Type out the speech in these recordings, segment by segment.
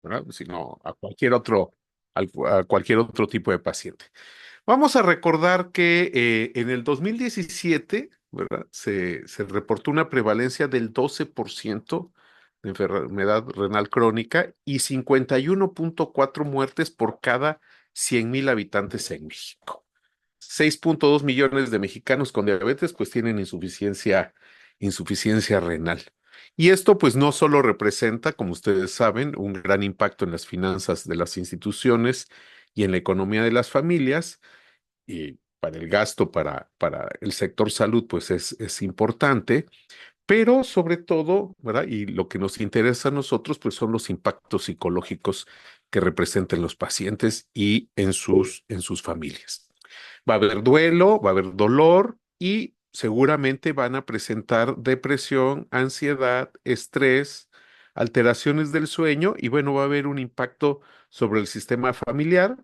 ¿verdad? Sino a cualquier otro tipo de paciente. Vamos a recordar que en el 2017, ¿verdad? Se reportó una prevalencia del 12% de enfermedad renal crónica y 51,4 muertes por cada 100,000 habitantes en México. 6,2 millones de mexicanos con diabetes pues tienen insuficiencia renal. Y esto pues no solo representa, como ustedes saben, un gran impacto en las finanzas de las instituciones y en la economía de las familias, y para el gasto para el sector salud pues es importante, pero sobre todo, ¿verdad? Y lo que nos interesa a nosotros pues son los impactos psicológicos que representan los pacientes y en sus familias. Va a haber duelo, va a haber dolor y seguramente van a presentar depresión, ansiedad, estrés, alteraciones del sueño y bueno, va a haber un impacto sobre el sistema familiar.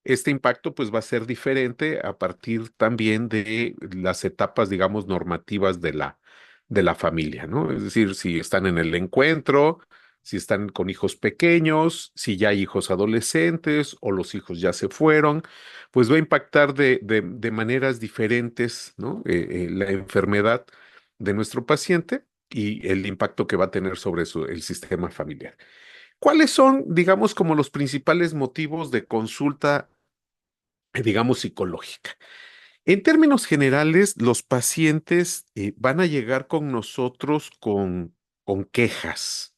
Este impacto pues va a ser diferente a partir también de las etapas, digamos, normativas de la familia, ¿no? Es decir, si están en el encuentro, si están con hijos pequeños, si ya hay hijos adolescentes o los hijos ya se fueron, pues va a impactar de maneras diferentes, ¿no? La enfermedad de nuestro paciente y el impacto que va a tener sobre el sistema familiar. ¿Cuáles son, digamos, como los principales motivos de consulta, digamos, psicológica? En términos generales, los pacientes van a llegar con nosotros con quejas,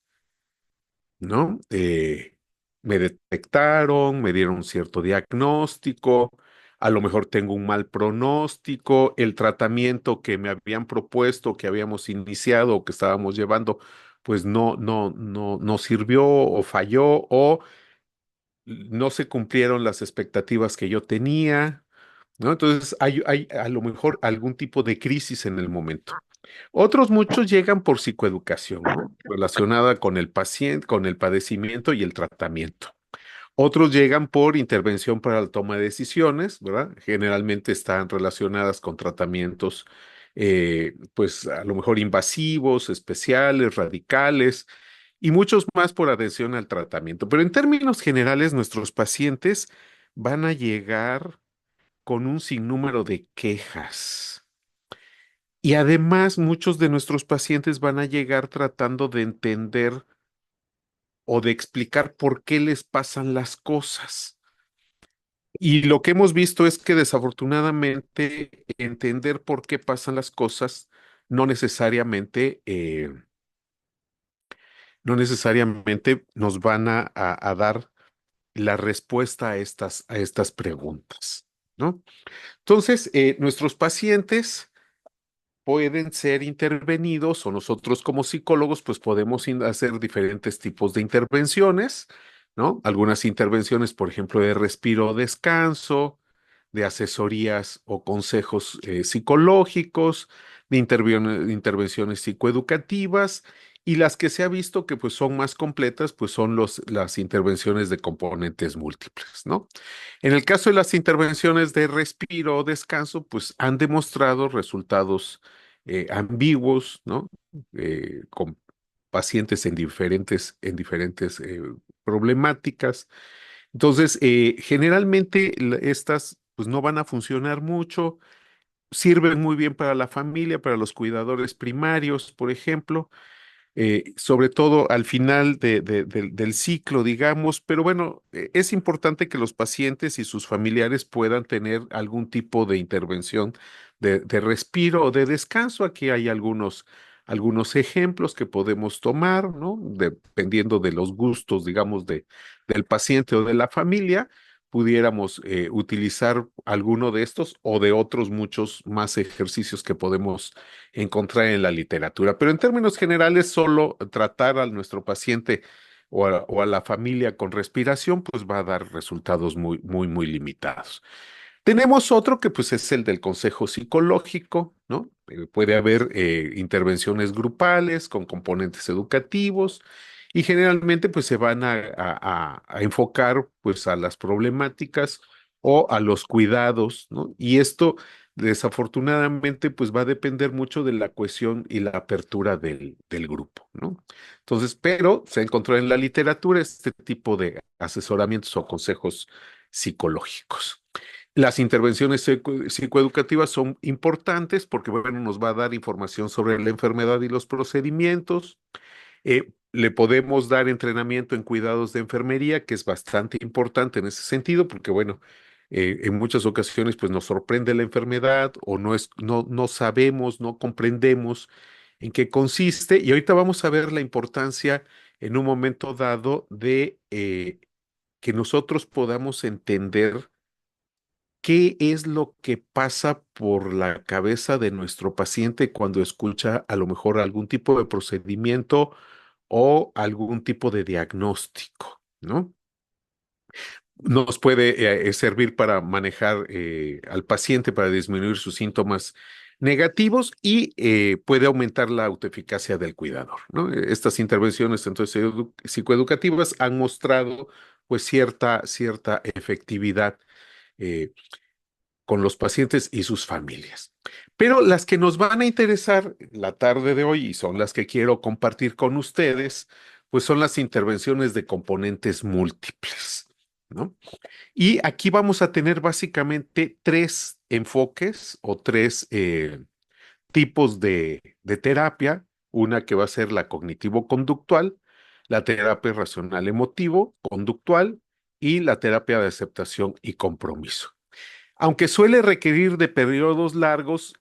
¿no? Me detectaron, me dieron un cierto diagnóstico, a lo mejor tengo un mal pronóstico, el tratamiento que me habían propuesto, que habíamos iniciado o que estábamos llevando, pues no sirvió o falló o no se cumplieron las expectativas que yo tenía, ¿no? Entonces hay a lo mejor algún tipo de crisis en el momento. Otros muchos llegan por psicoeducación, ¿no? Relacionada con el paciente, con el padecimiento y el tratamiento. Otros llegan por intervención para la toma de decisiones, ¿verdad? Generalmente están relacionadas con tratamientos, pues a lo mejor invasivos, especiales, radicales, y muchos más por adhesión al tratamiento. Pero en términos generales, nuestros pacientes van a llegar con un sinnúmero de quejas. Y además, muchos de nuestros pacientes van a llegar tratando de entender o de explicar por qué les pasan las cosas. Y lo que hemos visto es que desafortunadamente entender por qué pasan las cosas no necesariamente, no necesariamente nos van a dar la respuesta a estas preguntas, ¿no? Entonces, nuestros pacientes pueden ser intervenidos o nosotros como psicólogos pues podemos hacer diferentes tipos de intervenciones, ¿no? Algunas intervenciones, por ejemplo, de respiro descanso, de asesorías o consejos psicológicos, de intervenciones psicoeducativas y las que se ha visto que pues son más completas pues son las intervenciones de componentes múltiples, ¿no? En el caso de las intervenciones de respiro o descanso pues han demostrado resultados ambiguos, ¿no? Con pacientes en diferentes problemáticas. Entonces, generalmente estas pues no van a funcionar mucho, sirven muy bien para la familia, para los cuidadores primarios, por ejemplo, sobre todo al final del ciclo, digamos, pero bueno, es importante que los pacientes y sus familiares puedan tener algún tipo de intervención de respiro o de descanso. Aquí hay algunos ejemplos que podemos tomar, ¿no? Dependiendo de los gustos, digamos, del paciente o de la familia. Pudiéramos utilizar alguno de estos o de otros muchos más ejercicios que podemos encontrar en la literatura. Pero en términos generales, solo tratar a nuestro paciente o a la familia con respiración, pues va a dar resultados muy, muy, muy limitados. Tenemos otro que pues es el del consejo psicológico, ¿no? Puede haber intervenciones grupales con componentes educativos y generalmente pues se van a enfocar pues a las problemáticas o a los cuidados, ¿no? Y esto desafortunadamente, pues va a depender mucho de la cohesión y la apertura del grupo, ¿no? Entonces, pero se encontró en la literatura este tipo de asesoramientos o consejos psicológicos. Las intervenciones psicoeducativas son importantes porque, bueno, nos va a dar información sobre la enfermedad y los procedimientos. Le podemos dar entrenamiento en cuidados de enfermería, que es bastante importante en ese sentido, porque bueno, en muchas ocasiones pues nos sorprende la enfermedad o no sabemos, no comprendemos en qué consiste. Y ahorita vamos a ver la importancia en un momento dado de que nosotros podamos entender qué es lo que pasa por la cabeza de nuestro paciente cuando escucha a lo mejor algún tipo de procedimiento o algún tipo de diagnóstico, ¿no? Nos puede servir para manejar al paciente, para disminuir sus síntomas negativos y puede aumentar la autoeficacia del cuidador, ¿no? Estas intervenciones entonces psicoeducativas han mostrado pues cierta efectividad eh, con los pacientes y sus familias. Pero las que nos van a interesar la tarde de hoy y son las que quiero compartir con ustedes, pues son las intervenciones de componentes múltiples, ¿no? Y aquí vamos a tener básicamente tres enfoques o tres tipos de terapia. Una que va a ser la cognitivo-conductual, la terapia racional emotivo-conductual y la terapia de aceptación y compromiso. Aunque suele requerir de periodos largos,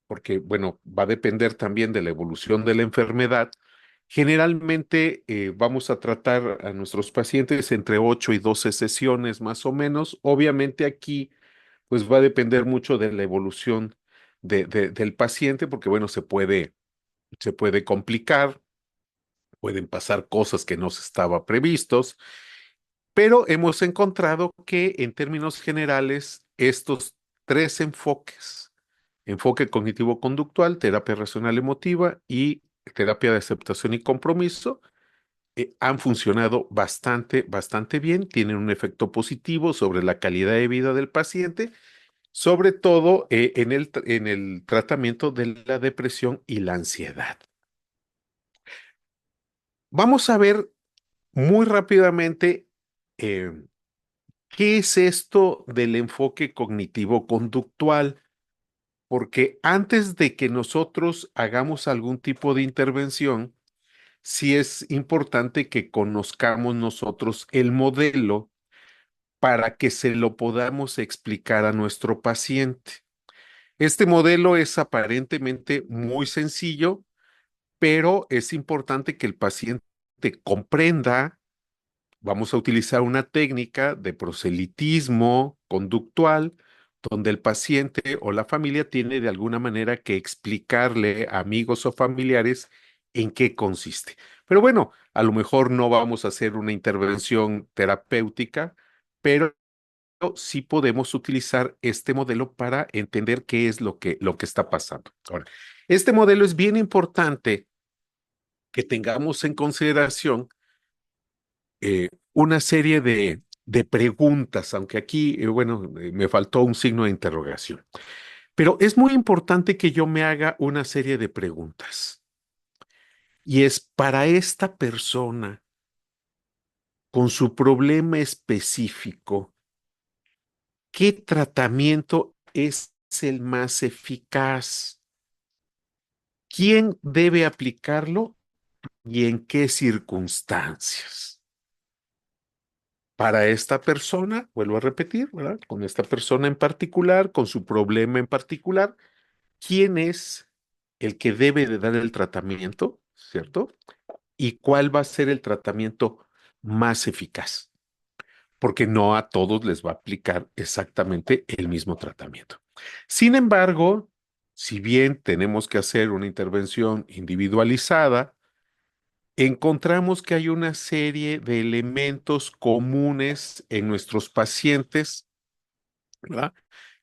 porque, bueno, va a depender también de la evolución de la enfermedad, generalmente vamos a tratar a nuestros pacientes entre 8 y 12 sesiones más o menos. Obviamente aquí, pues va a depender mucho de la evolución del paciente, porque, bueno, se puede complicar, pueden pasar cosas que no se estaba previstos. Pero hemos encontrado que en términos generales, estos tres enfoques, enfoque cognitivo-conductual, terapia racional emotiva y terapia de aceptación y compromiso, han funcionado bastante bien, tienen un efecto positivo sobre la calidad de vida del paciente, sobre todo en el tratamiento de la depresión y la ansiedad. Vamos a ver muy rápidamente eh, ¿qué es esto del enfoque cognitivo-conductual? Porque antes de que nosotros hagamos algún tipo de intervención, sí es importante que conozcamos nosotros el modelo para que se lo podamos explicar a nuestro paciente. Este modelo es aparentemente muy sencillo, pero es importante que el paciente comprenda. Vamos a utilizar una técnica de proselitismo conductual, donde el paciente o la familia tiene de alguna manera que explicarle a amigos o familiares en qué consiste. Pero bueno, a lo mejor no vamos a hacer una intervención terapéutica, pero sí podemos utilizar este modelo para entender qué es lo que está pasando. Ahora, este modelo es bien importante que tengamos en consideración una serie de preguntas, aunque aquí, bueno, me faltó un signo de interrogación. Pero es muy importante que yo me haga una serie de preguntas. Y es para esta persona, con su problema específico, ¿qué tratamiento es el más eficaz? ¿Quién debe aplicarlo y en qué circunstancias? Para esta persona, vuelvo a repetir, ¿verdad? Con esta persona en particular, con su problema en particular, ¿quién es el que debe de dar el tratamiento, ¿cierto? ¿Y cuál va a ser el tratamiento más eficaz? Porque no a todos les va a aplicar exactamente el mismo tratamiento. Sin embargo, si bien tenemos que hacer una intervención individualizada, encontramos que hay una serie de elementos comunes en nuestros pacientes, ¿verdad?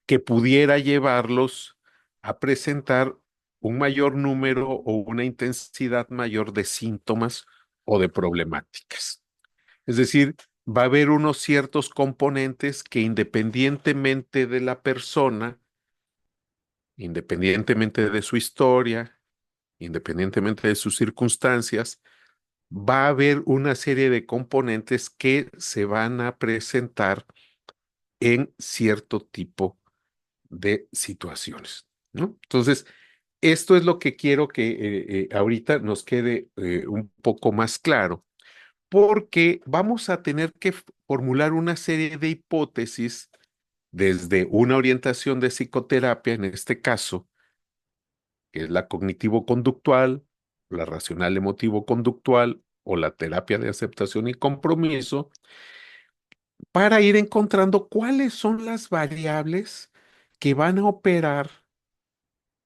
Que pudiera llevarlos a presentar un mayor número o una intensidad mayor de síntomas o de problemáticas. Es decir, va a haber unos ciertos componentes que independientemente de la persona, independientemente de su historia, independientemente de sus circunstancias, va a haber una serie de componentes que se van a presentar en cierto tipo de situaciones, ¿no? Entonces, esto es lo que quiero que ahorita nos quede un poco más claro, porque vamos a tener que formular una serie de hipótesis desde una orientación de psicoterapia, en este caso, que es la cognitivo-conductual, la racional emotivo-conductual o la terapia de aceptación y compromiso, para ir encontrando cuáles son las variables que van a operar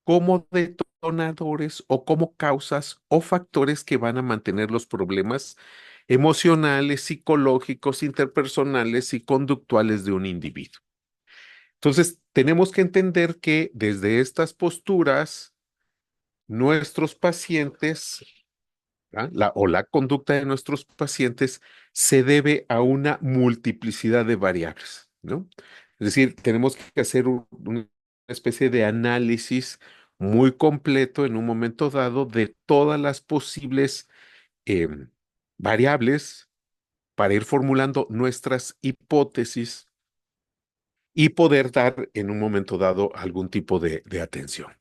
como detonadores o como causas o factores que van a mantener los problemas emocionales, psicológicos, interpersonales y conductuales de un individuo. Entonces, tenemos que entender que desde estas posturas, nuestros pacientes, ¿ah? O la conducta de nuestros pacientes se debe a una multiplicidad de variables, ¿no? Es decir, tenemos que hacer una especie de análisis muy completo en un momento dado de todas las posibles em, variables para ir formulando nuestras hipótesis y poder dar en un momento dado algún tipo de atención.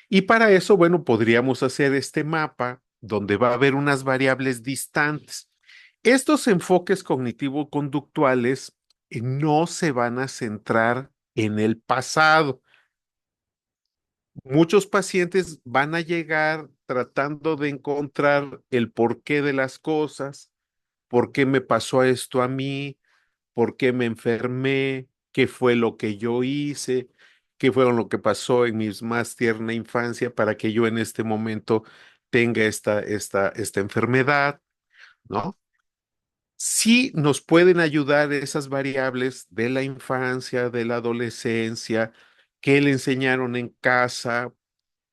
Y para eso, bueno, podríamos hacer este mapa donde va a haber unas variables distantes. Estos enfoques cognitivo-conductuales no se van a centrar en el pasado. Muchos pacientes van a llegar tratando de encontrar el porqué de las cosas, por qué me pasó esto a mí, por qué me enfermé, qué fue lo que yo hice, qué fue lo que pasó en mi más tierna infancia para que yo en este momento tenga esta enfermedad, ¿no? Sí nos pueden ayudar esas variables de la infancia, de la adolescencia, qué le enseñaron en casa,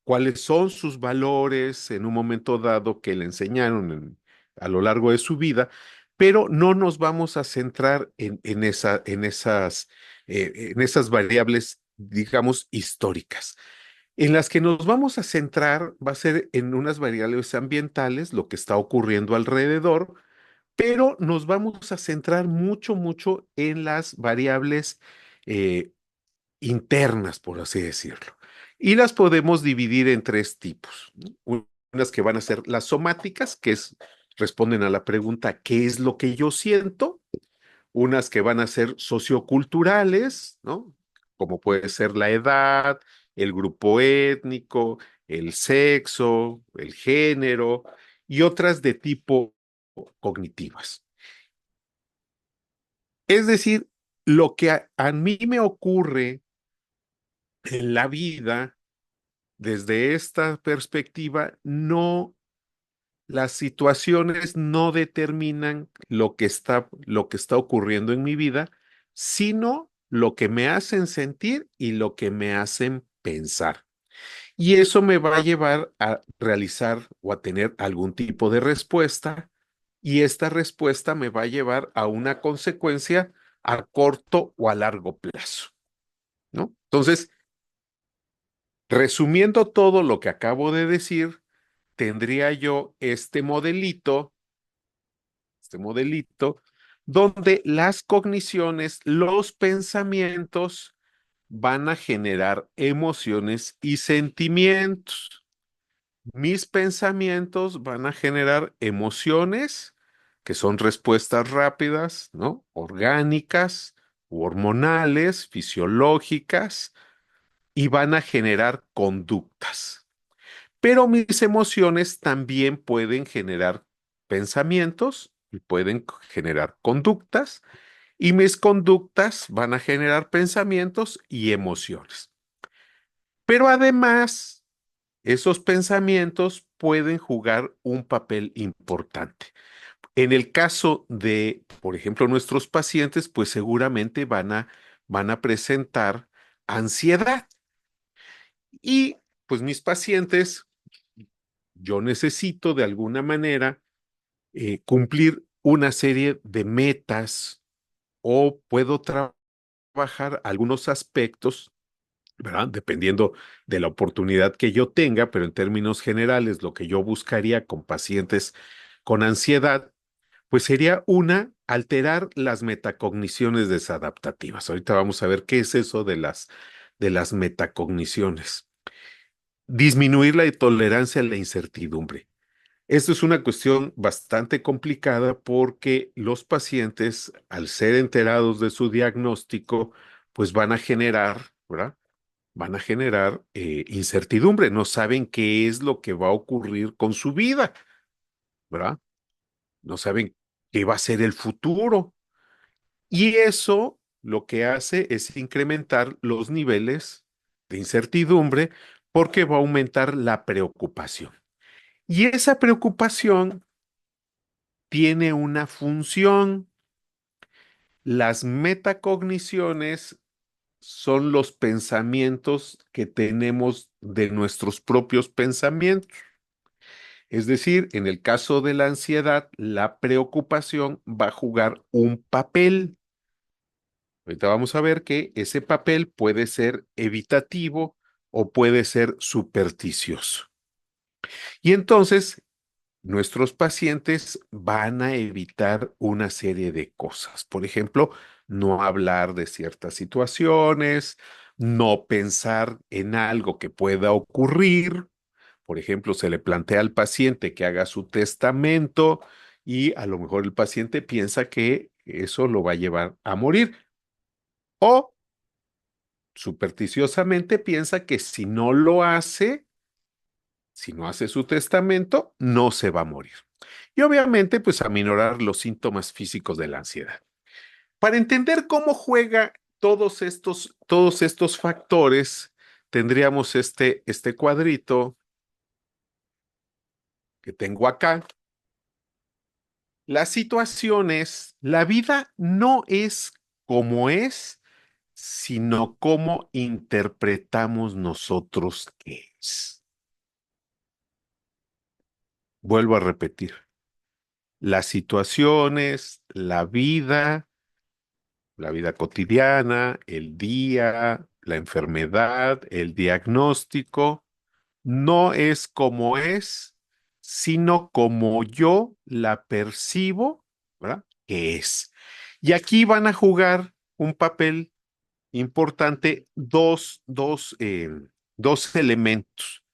cuáles son sus valores en un momento dado que le enseñaron a lo largo de su vida, pero no nos vamos a centrar en esas variables, digamos, históricas. En las que nos vamos a centrar va a ser en unas variables ambientales, lo que está ocurriendo alrededor, pero nos vamos a centrar mucho, mucho en las variables eh, internas, por así decirlo. Y las podemos dividir en tres tipos, ¿no? Unas que van a ser las somáticas, responden a la pregunta, ¿qué es lo que yo siento? Unas que van a ser socioculturales, ¿no? Como puede ser la edad, el grupo étnico, el sexo, el género, y otras de tipo cognitivas. Es decir, lo que a mí me ocurre en la vida desde esta perspectiva, las situaciones no determinan lo que está ocurriendo en mi vida, sino lo que me hacen sentir y lo que me hacen pensar. Y eso me va a llevar a realizar o a tener algún tipo de respuesta, y esta respuesta me va a llevar a una consecuencia a corto o a largo plazo, ¿no? Entonces, resumiendo todo lo que acabo de decir, tendría yo este modelito, donde las cogniciones, los pensamientos van a generar emociones y sentimientos. Mis pensamientos van a generar emociones que son respuestas rápidas, ¿no? Orgánicas, hormonales, fisiológicas, y van a generar conductas. Pero mis emociones también pueden generar pensamientos y pueden generar conductas, y mis conductas van a generar pensamientos y emociones. Pero además, esos pensamientos pueden jugar un papel importante. En el caso de, por ejemplo, nuestros pacientes, pues seguramente van a presentar ansiedad. Y pues mis pacientes, yo necesito de alguna manera cumplir una serie de metas, o puedo trabajar algunos aspectos ¿verdad? Dependiendo de la oportunidad que yo tenga, pero en términos generales, lo que yo buscaría con pacientes con ansiedad, pues sería una, alterar las metacogniciones desadaptativas. Ahorita vamos a ver qué es eso de las metacogniciones. Disminuir la tolerancia a la incertidumbre. Esto es una cuestión bastante complicada porque los pacientes, al ser enterados de su diagnóstico, pues van a generar, ¿verdad? Van a generar incertidumbre, no saben qué es lo que va a ocurrir con su vida, ¿verdad? No saben qué va a ser el futuro. Y eso lo que hace es incrementar los niveles de incertidumbre porque va a aumentar la preocupación. Y esa preocupación tiene una función. Las metacogniciones son los pensamientos que tenemos de nuestros propios pensamientos. Es decir, en el caso de la ansiedad, la preocupación va a jugar un papel. Ahorita vamos a ver que ese papel puede ser evitativo o puede ser supersticioso. Y entonces, nuestros pacientes van a evitar una serie de cosas. Por ejemplo, no hablar de ciertas situaciones, no pensar en algo que pueda ocurrir. Por ejemplo, se le plantea al paciente que haga su testamento y a lo mejor el paciente piensa que eso lo va a llevar a morir. O supersticiosamente piensa que si no lo hace, si no hace su testamento, no se va a morir. Y obviamente, pues aminorar los síntomas físicos de la ansiedad. Para entender cómo juega todos estos factores, tendríamos este cuadrito que tengo acá. La situación es, la vida no es como es, sino cómo interpretamos nosotros qué es. Vuelvo a repetir, las situaciones, la vida cotidiana, el día, la enfermedad, el diagnóstico, no es como es, sino como yo la percibo, ¿verdad? Que es. Y aquí van a jugar un papel importante dos elementos.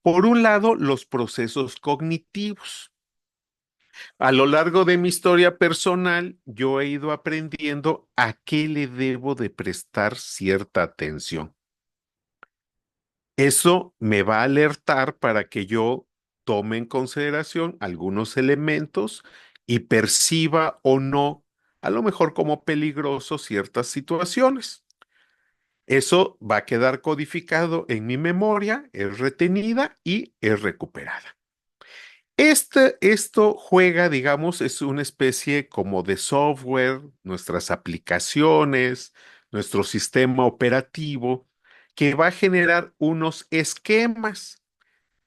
Por un lado, los procesos cognitivos. A lo largo de mi historia personal, yo he ido aprendiendo a qué le debo de prestar cierta atención. Eso me va a alertar para que yo tome en consideración algunos elementos y perciba o no, a lo mejor como peligroso ciertas situaciones. Eso va a quedar codificado en mi memoria, es retenida y es recuperada. Esto juega, digamos, es una especie como de software, nuestras aplicaciones, nuestro sistema operativo, que va a generar unos esquemas.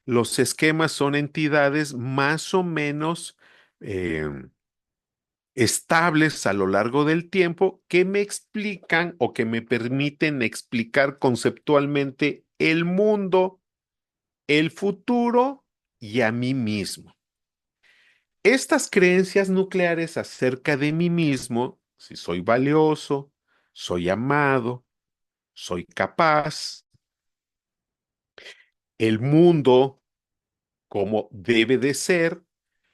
Los esquemas son entidades más o menos eh, estables a lo largo del tiempo que me explican o que me permiten explicar conceptualmente el mundo, el futuro y a mí mismo. Estas creencias nucleares acerca de mí mismo, si soy valioso, soy amado, soy capaz, el mundo como debe de ser,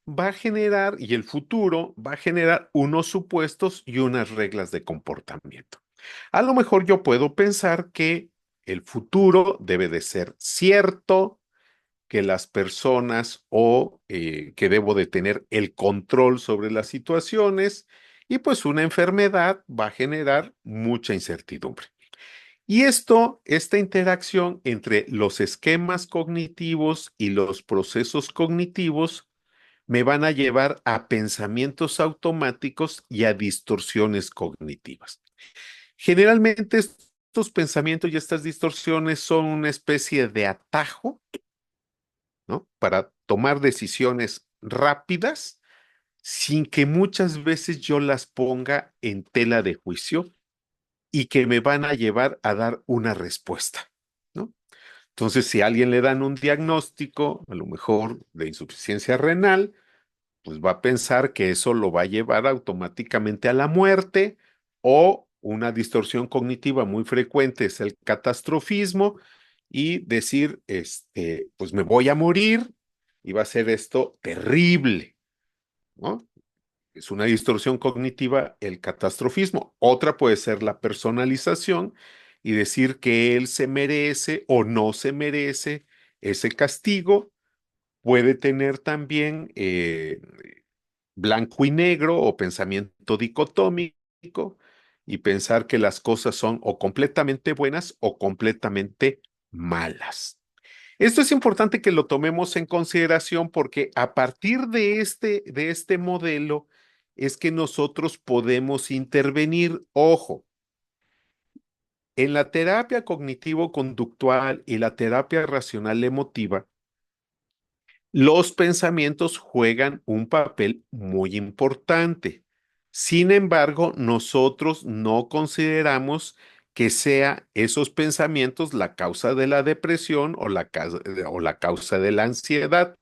va a generar, y el futuro va a generar unos supuestos y unas reglas de comportamiento. A lo mejor yo puedo pensar que el futuro debe de ser cierto, que las personas o que debo de tener el control sobre las situaciones y pues una enfermedad va a generar mucha incertidumbre. Y esta interacción entre los esquemas cognitivos y los procesos cognitivos me van a llevar a pensamientos automáticos y a distorsiones cognitivas. Generalmente estos pensamientos y estas distorsiones son una especie de atajo, ¿no? Para tomar decisiones rápidas sin que muchas veces yo las ponga en tela de juicio y que me van a llevar a dar una respuesta. Entonces, si a alguien le dan un diagnóstico, a lo mejor de insuficiencia renal, pues va a pensar que eso lo va a llevar automáticamente a la muerte, o una distorsión cognitiva muy frecuente es el catastrofismo y decir, pues me voy a morir y va a ser esto terrible, ¿no? Es una distorsión cognitiva el catastrofismo. Otra puede ser la personalización y decir que él se merece o no se merece ese castigo. Puede tener también blanco y negro o pensamiento dicotómico y pensar que las cosas son o completamente buenas o completamente malas. Esto es importante que lo tomemos en consideración porque a partir de este modelo es que nosotros podemos intervenir. Ojo, en la terapia cognitivo-conductual y la terapia racional emotiva, los pensamientos juegan un papel muy importante. Sin embargo, nosotros no consideramos que sea esos pensamientos la causa de la depresión o la causa de la ansiedad.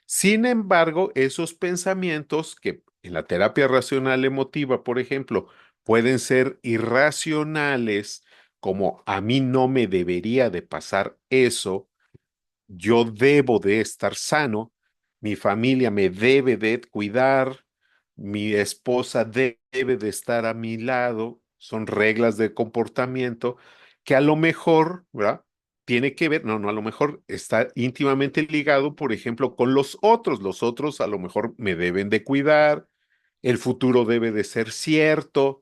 Sin embargo, esos pensamientos que en la terapia racional emotiva, por ejemplo, pueden ser irracionales, como a mí no me debería de pasar eso, yo debo de estar sano, mi familia me debe de cuidar, mi esposa debe de estar a mi lado, son reglas de comportamiento que a lo mejor, ¿verdad? Tiene que ver, no, a lo mejor está íntimamente ligado, por ejemplo, con los otros a lo mejor me deben de cuidar, el futuro debe de ser cierto,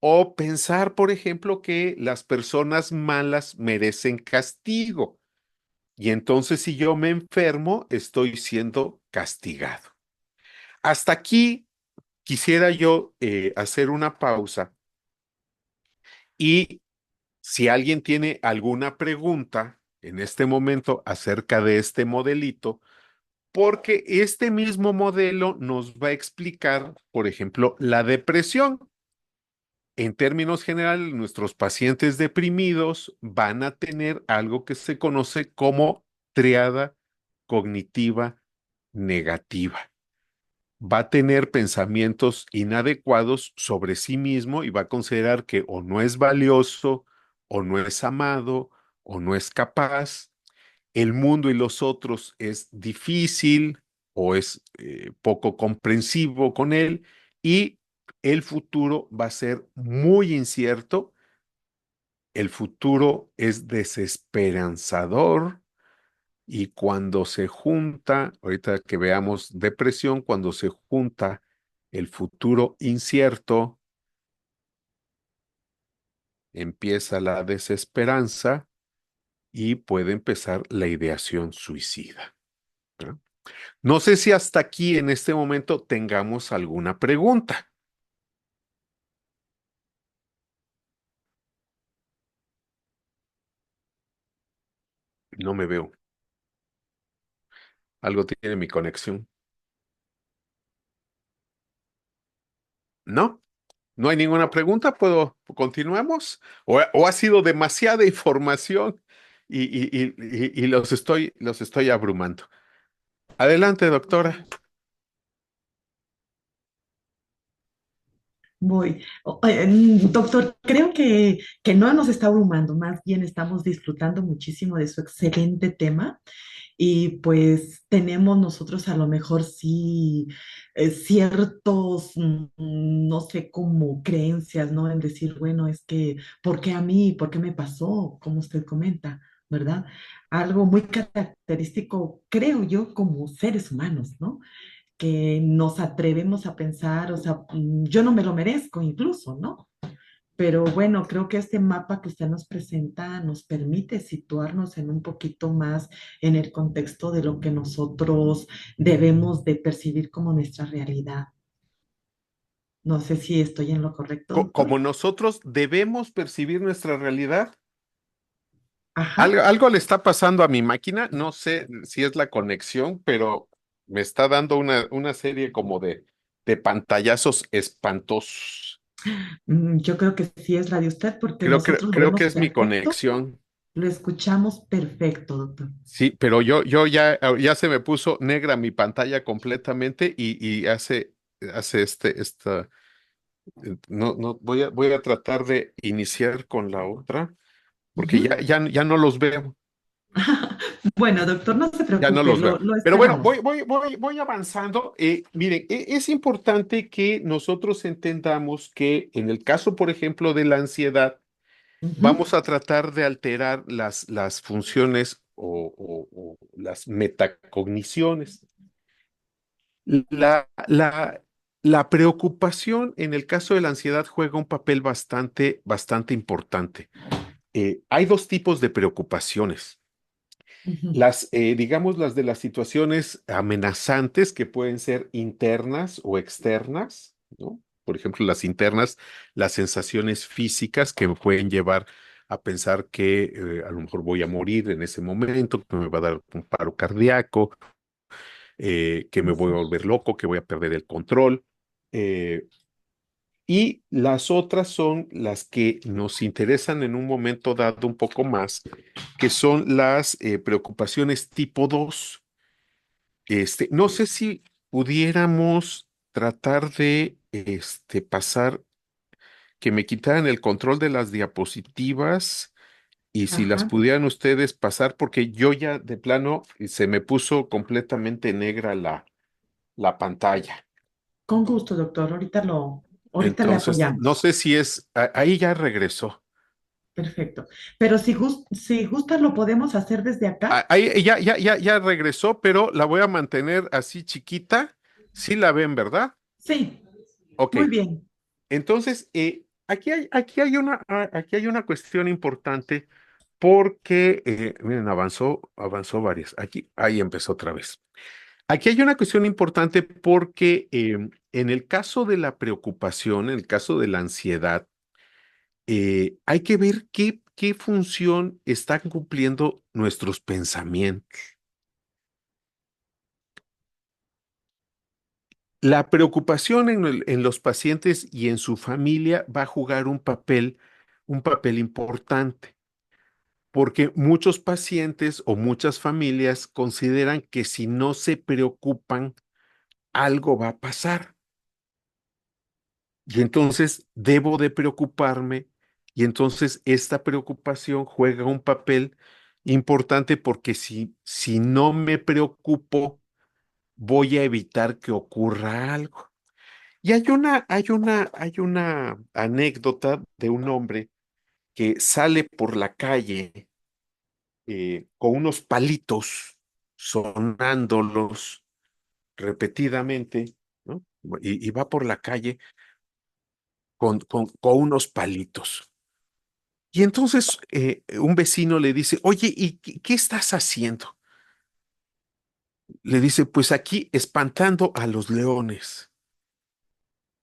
o pensar, por ejemplo, que las personas malas merecen castigo. Y entonces si yo me enfermo, estoy siendo castigado. Hasta aquí quisiera yo hacer una pausa y si alguien tiene alguna pregunta en este momento acerca de este modelito, porque este mismo modelo nos va a explicar, por ejemplo, la depresión. En términos generales, nuestros pacientes deprimidos van a tener algo que se conoce como triada cognitiva negativa. Va a tener pensamientos inadecuados sobre sí mismo y va a considerar que o no es valioso, o no es amado, o no es capaz. El mundo y los otros es difícil o es poco comprensivo con él, y el futuro va a ser muy incierto. El futuro es desesperanzador. Y cuando se junta, ahorita que veamos depresión, cuando se junta el futuro incierto, empieza la desesperanza y puede empezar la ideación suicida, ¿no? No sé si hasta aquí en este momento tengamos alguna pregunta. No me veo. Algo tiene mi conexión. ¿No? ¿No hay ninguna pregunta? ¿Continuamos? ¿O ha sido demasiada información y los estoy abrumando? Adelante, doctora. Voy. Doctor, creo que no nos está abrumando, más bien estamos disfrutando muchísimo de su excelente tema y pues tenemos nosotros a lo mejor sí ciertos, no sé, como creencias, ¿no? En decir, bueno, es que, ¿por qué a mí? ¿Por qué me pasó? Como usted comenta, ¿verdad? Algo muy característico, creo yo, como seres humanos, ¿no? Que nos atrevemos a pensar, o sea, yo no me lo merezco incluso, ¿no? Pero bueno, creo que este mapa que usted nos presenta nos permite situarnos en un poquito más en el contexto de lo que nosotros debemos de percibir como nuestra realidad. No sé si estoy en lo correcto, doctor. Como nosotros debemos percibir nuestra realidad. Ajá. Algo le está pasando a mi máquina. No sé si es la conexión, pero me está dando una serie como de pantallazos espantosos. Yo creo que sí es la de usted porque Creo nosotros lo creo que vemos es mi perfecto. conexión. Lo escuchamos perfecto, doctor. Sí, pero yo ya se me puso negra mi pantalla completamente y hace no, voy a tratar de iniciar con la otra, porque Ujú. ya no los veo, Bueno, doctor, no se ya no preocupe, los veo. lo Pero bueno, esperamos. voy avanzando. Miren, es importante que nosotros entendamos que en el caso, por ejemplo, de la ansiedad, Ujú, vamos a tratar de alterar las funciones o las metacogniciones. La, la, la preocupación en el caso de la ansiedad juega un papel bastante importante. Hay dos tipos de preocupaciones. ujú. Digamos, las de las situaciones amenazantes que pueden ser internas o externas, ¿no? Por ejemplo, las internas, las sensaciones físicas que me pueden llevar a pensar que a lo mejor voy a morir en ese momento, que me va a dar un paro cardíaco, que me voy a Así. volver loco, que voy a perder el control. eh, y las otras son las que nos interesan en un momento dado un poco más, que son las preocupaciones tipo 2. No sé si pudiéramos tratar de pasar, que me quitaran el control de las diapositivas y si las Ajá. pudieran ustedes pasar, porque yo ya de plano se me puso completamente negra la pantalla. Con gusto, doctor. Ahorita le Entonces, no apoyamos. sé si ahí ya regresó. Perfecto. Pero si gusta, lo podemos hacer desde acá. Ahí ya regresó, pero la voy a mantener así chiquita. Sí la ven, ¿verdad? Sí, Ok. muy bien. Entonces, aquí hay una cuestión importante porque, miren, avanzó varias. Ahí empezó otra vez. Aquí hay una cuestión importante porque en el caso de la preocupación, en el caso de la ansiedad, hay que ver qué función están cumpliendo nuestros pensamientos. La preocupación en los pacientes y en su familia va a jugar un papel importante, porque muchos pacientes o muchas familias consideran que si no se preocupan, algo va a pasar. Y entonces debo de preocuparme y entonces esta preocupación juega un papel importante porque si no me preocupo, voy a evitar que ocurra algo. Y hay una anécdota de un hombre que sale por la calle con unos palitos, sonándolos repetidamente, ¿no? Y va por la calle con unos palitos. Y entonces un vecino le dice, oye, ¿y qué estás haciendo? Le dice, pues aquí espantando a los leones.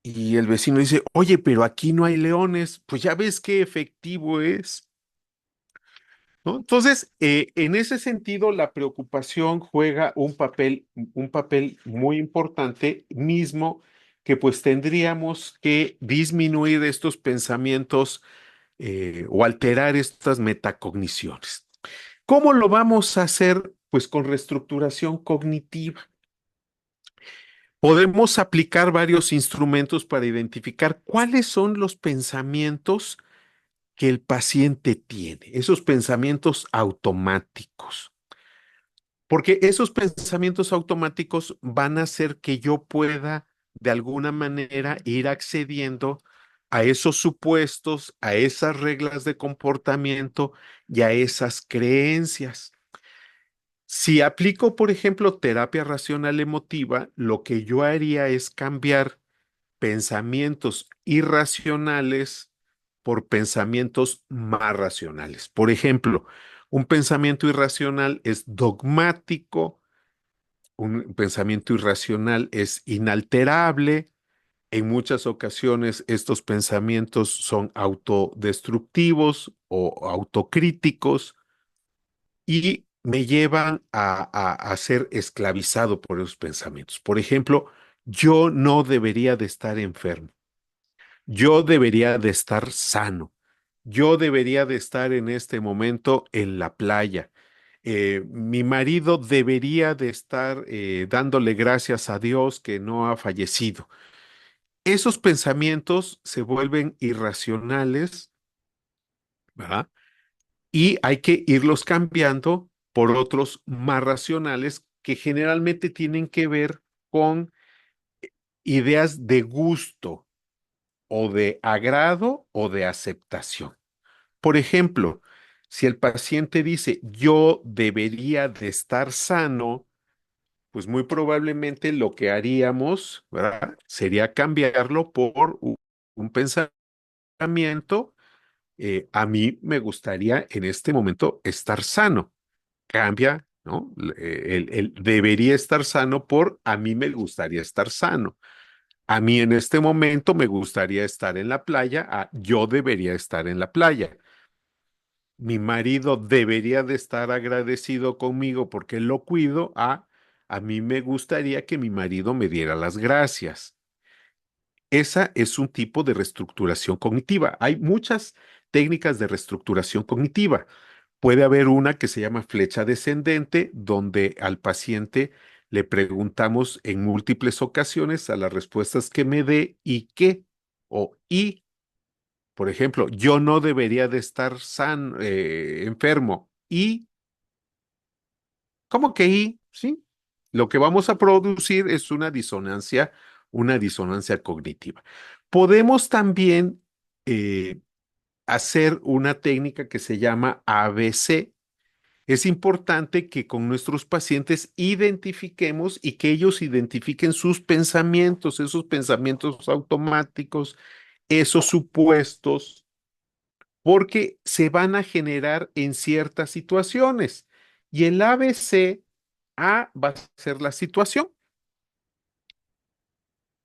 Y el vecino dice, oye, pero aquí no hay leones, pues ya ves qué efectivo es, ¿no? Entonces, en ese sentido, la preocupación juega un papel muy importante, mismo que pues tendríamos que disminuir estos pensamientos o alterar estas metacogniciones. ¿Cómo lo vamos a hacer? Pues con reestructuración cognitiva. Podemos aplicar varios instrumentos para identificar cuáles son los pensamientos que el paciente tiene, esos pensamientos automáticos. Porque esos pensamientos automáticos van a hacer que yo pueda de alguna manera ir accediendo a esos supuestos, a esas reglas de comportamiento y a esas creencias. Si aplico, por ejemplo, terapia racional emotiva, lo que yo haría es cambiar pensamientos irracionales por pensamientos más racionales. Por ejemplo, un pensamiento irracional es dogmático, un pensamiento irracional es inalterable. En muchas ocasiones estos pensamientos son autodestructivos o autocríticos y me llevan a ser esclavizado por esos pensamientos. Por ejemplo, yo no debería de estar enfermo, yo debería de estar sano, yo debería de estar en este momento en la playa. Mi marido debería de estar dándole gracias a Dios que no ha fallecido. Esos pensamientos se vuelven irracionales, ¿verdad? Y hay que irlos cambiando por otros más racionales que generalmente tienen que ver con ideas de gusto o de agrado o de aceptación. Por ejemplo, si el paciente dice, yo debería de estar sano, pues muy probablemente lo que haríamos, ¿verdad? Sería cambiarlo por un pensamiento. A mí me gustaría en este momento estar sano. Cambia, ¿no? El debería estar sano por a mí me gustaría estar sano. A mí en este momento me gustaría estar en la playa, a yo debería estar en la playa. Mi marido debería de estar agradecido conmigo porque lo cuido, a mí me gustaría que mi marido me diera las gracias. Esa es un tipo de reestructuración cognitiva. Hay muchas técnicas de reestructuración cognitiva. Puede haber una que se llama flecha descendente, donde al paciente le preguntamos en múltiples ocasiones a las respuestas que me dé y qué o y. Por ejemplo, yo no debería de estar enfermo. ¿Y cómo que y? Sí. Lo que vamos a producir es una disonancia cognitiva. Podemos también hacer una técnica que se llama ABC. Es importante que con nuestros pacientes identifiquemos y que ellos identifiquen sus pensamientos, esos pensamientos automáticos, esos supuestos porque se van a generar en ciertas situaciones. Y el ABC, A va a ser la situación.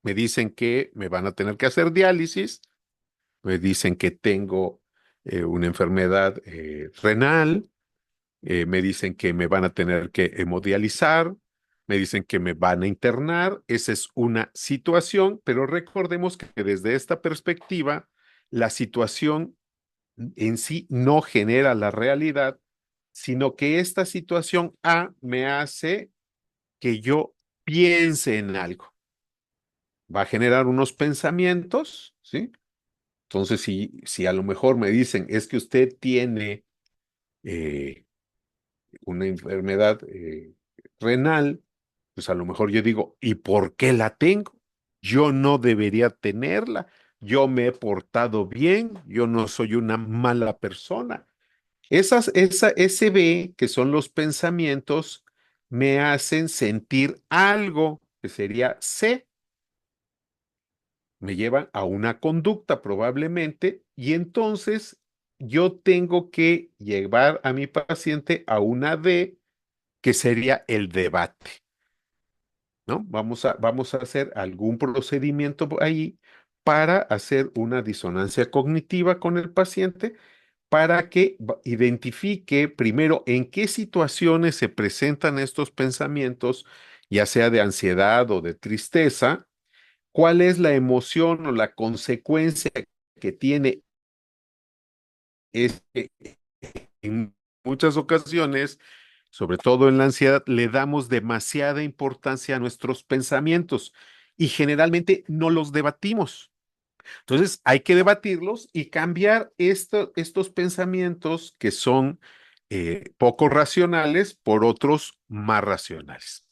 Me dicen que me van a tener que hacer diálisis, me dicen que tengo una enfermedad renal, me dicen que me van a tener que hemodializar, me dicen que me van a internar. Esa es una situación, pero recordemos que desde esta perspectiva, la situación en sí no genera la realidad, sino que esta situación A me hace que yo piense en algo. Va a generar unos pensamientos, ¿sí? Entonces, si a lo mejor me dicen, es que usted tiene eh, una enfermedad renal, pues a lo mejor yo digo, ¿y por qué la tengo? Yo no debería tenerla. Yo me he portado bien, yo no soy una mala persona. Ese B, que son los pensamientos, me hacen sentir algo, que sería C, me llevan a una conducta probablemente, y entonces yo tengo que llevar a mi paciente a una D, que sería el debate, ¿no? Vamos a hacer algún procedimiento ahí para hacer una disonancia cognitiva con el paciente para que identifique primero en qué situaciones se presentan estos pensamientos, ya sea de ansiedad o de tristeza, cuál es la emoción o la consecuencia que tiene este. En muchas ocasiones, sobre todo en la ansiedad, le damos demasiada importancia a nuestros pensamientos y generalmente no los debatimos. Entonces, hay que debatirlos y cambiar estos pensamientos que son poco racionales por otros más racionales.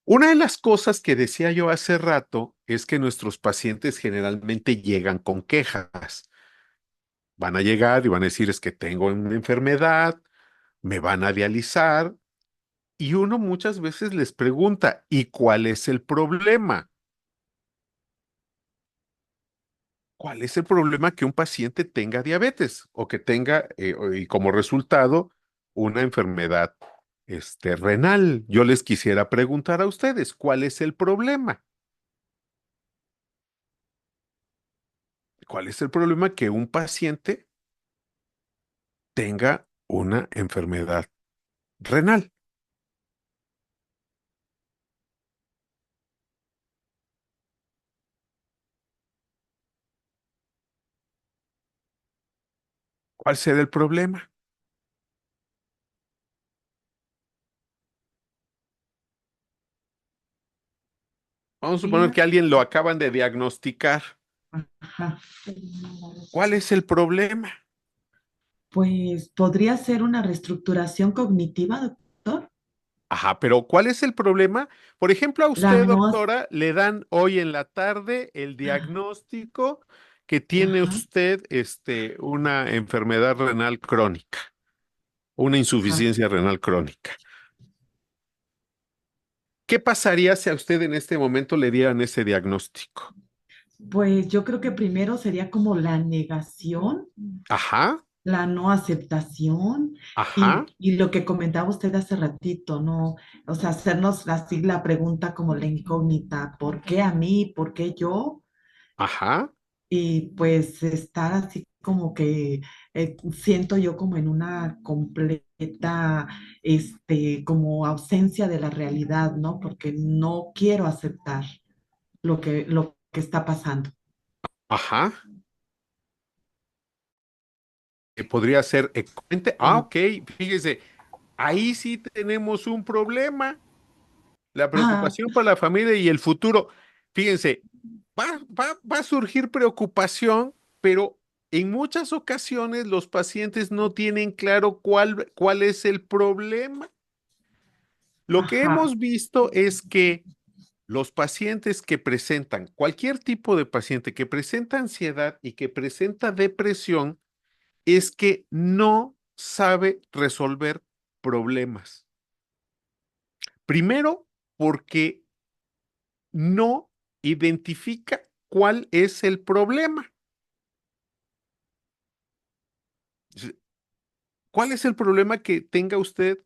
Una de las cosas que decía yo hace rato es que nuestros pacientes generalmente llegan con quejas. Van a llegar y van a decir es que tengo una enfermedad, me van a dializar y uno muchas veces les pregunta, ¿y cuál es el problema? ¿Cuál es el problema que un paciente tenga diabetes o que tenga, y como resultado, una enfermedad renal? Yo les quisiera preguntar a ustedes, ¿cuál es el problema? ¿Cuál es el problema que un paciente tenga una enfermedad renal? ¿Cuál será el problema? Vamos a suponer Podría, que alguien lo acaban de diagnosticar. ajá, ¿Cuál es el problema? pues podría ser una reestructuración cognitiva, doctor. Ajá, pero ¿cuál es el problema? Por ejemplo, a La usted, no, doctora, le dan hoy en la tarde el diagnóstico que tiene ajá, usted, una enfermedad renal crónica, una ajá. insuficiencia renal crónica. ¿Qué pasaría si a usted en este momento le dieran ese diagnóstico? Pues yo creo que primero sería como la negación, Ajá, la no aceptación ajá, y lo que comentaba usted hace ratito, ¿no? O sea, hacernos así la pregunta como la incógnita, ¿por qué a mí? ¿Por qué yo? ajá, Y pues estar así como que siento yo como en una completa, como ausencia de la realidad, ¿no? Porque no quiero aceptar lo que está pasando. ajá. Que podría ser ecumente. Ah, Sí. ok, fíjese, ahí sí tenemos un problema. La Ah, preocupación por la familia y el futuro. Fíjense, va a surgir preocupación, pero en muchas ocasiones los pacientes no tienen claro cuál es el problema. Lo que ajá, hemos visto es que los pacientes que presentan, cualquier tipo de paciente que presenta ansiedad y que presenta depresión, es que no sabe resolver problemas. Primero, porque no identifica cuál es el problema. ¿Cuál es el problema que tenga usted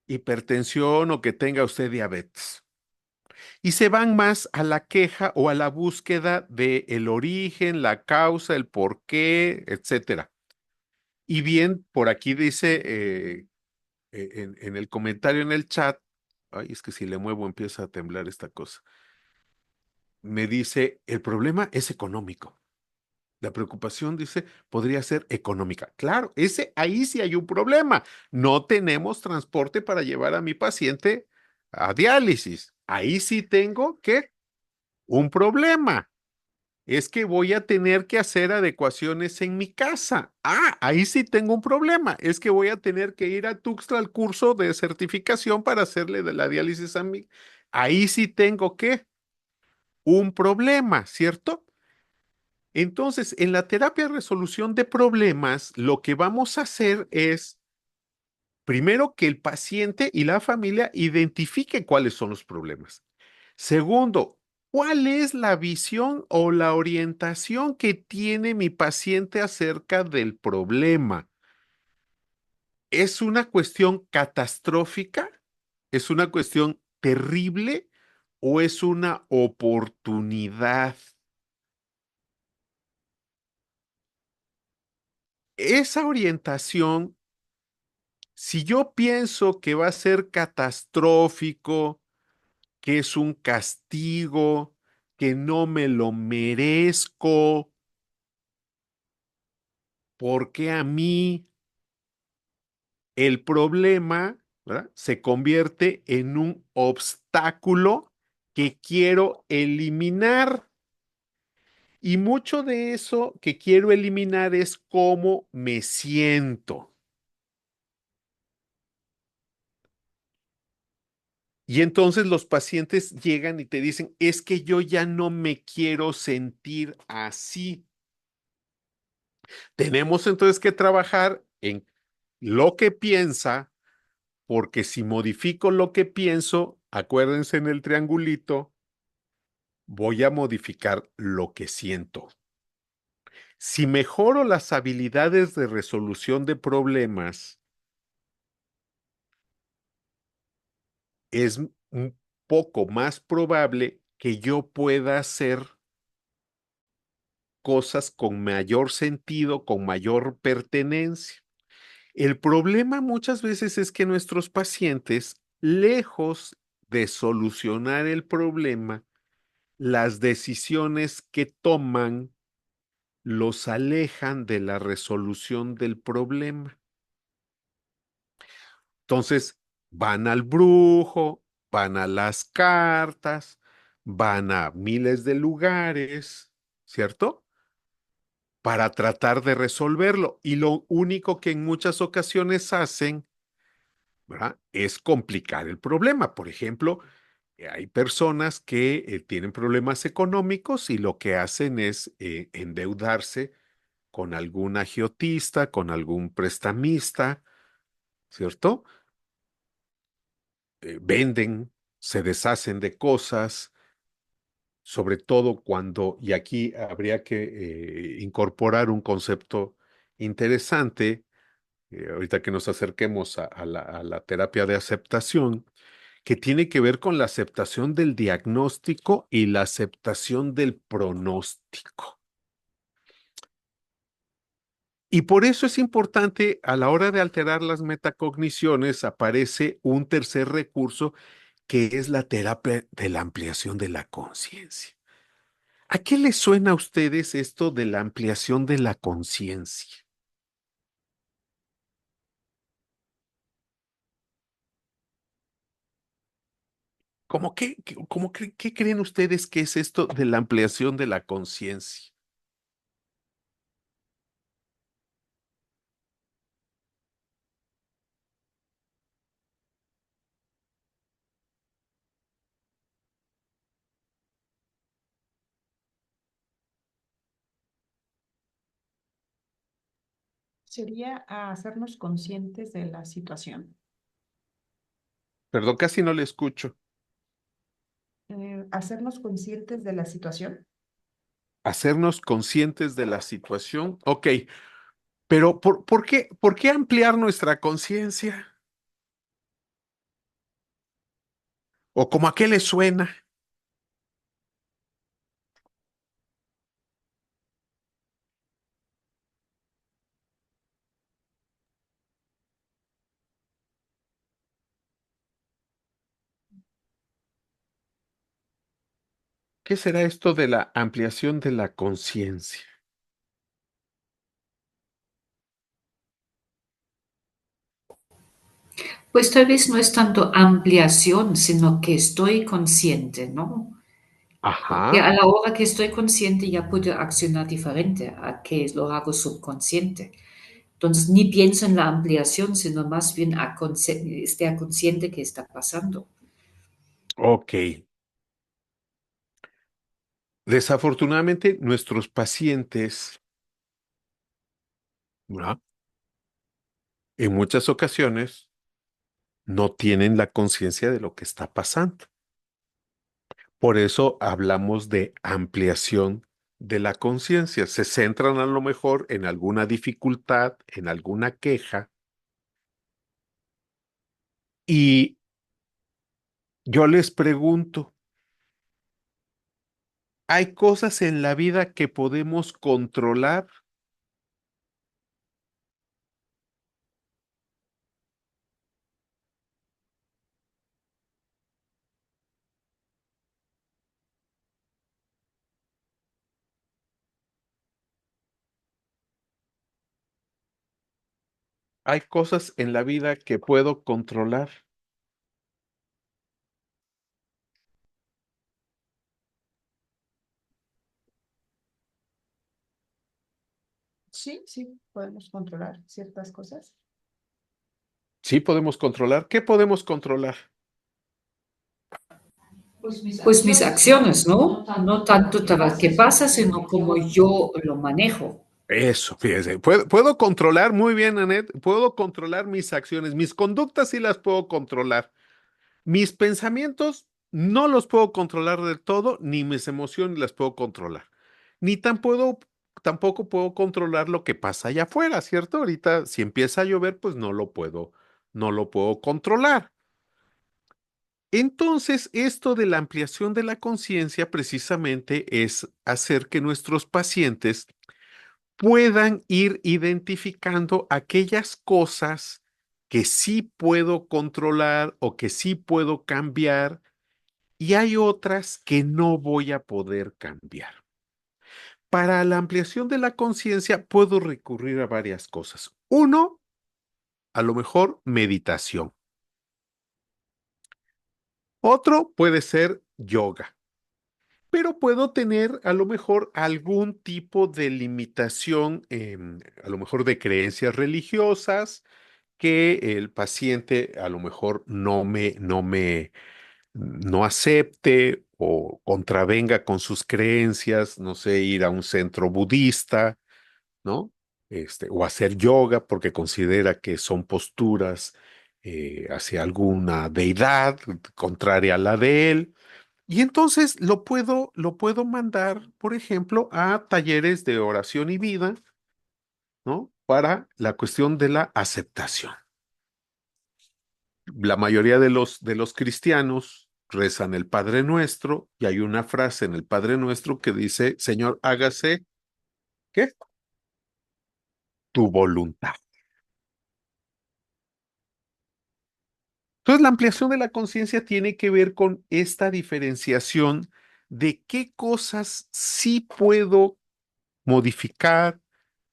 hipertensión o que tenga usted diabetes? Y se van más a la queja o a la búsqueda de el origen, la causa, el por qué, etcétera. Y bien, por aquí dice en el comentario en el chat, ay, es que si le muevo empieza a temblar esta cosa. Me dice, el problema es económico. La preocupación, dice, podría ser económica. Claro, ahí sí hay un problema. No tenemos transporte para llevar a mi paciente a diálisis. Ahí sí tengo que un problema. Es que voy a tener que hacer adecuaciones en mi casa. Ah, ahí sí tengo un problema. Es que voy a tener que ir a Tuxtla al curso de certificación para hacerle de la diálisis a mí. Ahí sí tengo que un problema, ¿cierto? Entonces, en la terapia de resolución de problemas, lo que vamos a hacer es, primero, que el paciente y la familia identifiquen cuáles son los problemas. Segundo, ¿cuál es la visión o la orientación que tiene mi paciente acerca del problema? ¿Es una cuestión catastrófica? ¿Es una cuestión terrible o es una oportunidad? Esa orientación, si yo pienso que va a ser catastrófico, que es un castigo, que no me lo merezco, porque a mí el problema, ¿verdad?, se convierte en un obstáculo que quiero eliminar. Y mucho de eso que quiero eliminar es cómo me siento. Y entonces los pacientes llegan y te dicen, es que yo ya no me quiero sentir así. Tenemos entonces que trabajar en lo que piensa, porque si modifico lo que pienso, acuérdense en el triangulito, voy a modificar lo que siento. Si mejoro las habilidades de resolución de problemas, es un poco más probable que yo pueda hacer cosas con mayor sentido, con mayor pertenencia. El problema muchas veces es que nuestros pacientes, lejos de solucionar el problema, las decisiones que toman los alejan de la resolución del problema. Entonces, van al brujo, van a las cartas, van a miles de lugares, ¿cierto? Para tratar de resolverlo. Y lo único que en muchas ocasiones hacen, ¿verdad? Es complicar el problema. Por ejemplo, hay personas que tienen problemas económicos y lo que hacen es endeudarse con algún agiotista, con algún prestamista, ¿cierto? Venden, se deshacen de cosas, sobre todo cuando, y aquí habría que incorporar un concepto interesante, ahorita que nos acerquemos a la terapia de aceptación, que tiene que ver con la aceptación del diagnóstico y la aceptación del pronóstico. Y por eso es importante, a la hora de alterar las metacogniciones, aparece un tercer recurso que es la terapia de la ampliación de la conciencia. ¿A qué les suena a ustedes esto de la ampliación de la conciencia? ¿Qué creen ustedes que es esto de la ampliación de la conciencia? Sería a hacernos conscientes de la situación. Perdón, casi no le escucho. Hacernos conscientes de la situación. Hacernos conscientes de la situación. Ok, pero por qué ampliar nuestra conciencia? ¿O como a qué le suena? ¿Qué será esto de la ampliación de la conciencia? Pues tal vez no es tanto ampliación, sino que estoy consciente, ¿no? Que Ajá, a la hora que estoy consciente ya puedo accionar diferente a que lo hago subconsciente. Entonces ni pienso en la ampliación, sino más bien estar consciente que está pasando. ok. Desafortunadamente, nuestros pacientes, ¿verdad? En muchas ocasiones no tienen la conciencia de lo que está pasando. Por eso hablamos de ampliación de la conciencia. Se centran a lo mejor en alguna dificultad, en alguna queja, y yo les pregunto, ¿hay cosas en la vida que podemos controlar? ¿Hay cosas en la vida que puedo controlar? Sí, sí, podemos controlar ciertas cosas. Sí, podemos controlar. ¿Qué podemos controlar? Pues mis acciones, ¿no? No tanto qué pasa, sino como yo lo manejo. Eso, fíjese, puedo controlar muy bien, Anet, puedo controlar mis acciones, mis conductas sí las puedo controlar. Mis pensamientos no los puedo controlar del todo, ni mis emociones las puedo controlar. Ni tampoco puedo controlar lo que pasa allá afuera, ¿cierto? Ahorita, si empieza a llover, pues no lo puedo controlar. Entonces, esto de la ampliación de la conciencia precisamente es hacer que nuestros pacientes puedan ir identificando aquellas cosas que sí puedo controlar o que sí puedo cambiar y hay otras que no voy a poder cambiar. Para la ampliación de la conciencia puedo recurrir a varias cosas. Uno, a lo mejor meditación. Otro puede ser yoga, pero puedo tener a lo mejor algún tipo de limitación, a lo mejor de creencias religiosas, que el paciente a lo mejor no acepte o contravenga con sus creencias, no sé, ir a un centro budista, ¿no? O hacer yoga porque considera que son posturas hacia alguna deidad contraria a la de él. Y entonces lo puedo mandar, por ejemplo, a talleres de oración y vida, ¿no? Para la cuestión de la aceptación. La mayoría de los cristianos rezan el Padre Nuestro y hay una frase en el Padre Nuestro que dice, Señor, hágase, ¿qué? Tu voluntad. Entonces, la ampliación de la conciencia tiene que ver con esta diferenciación de qué cosas sí puedo modificar,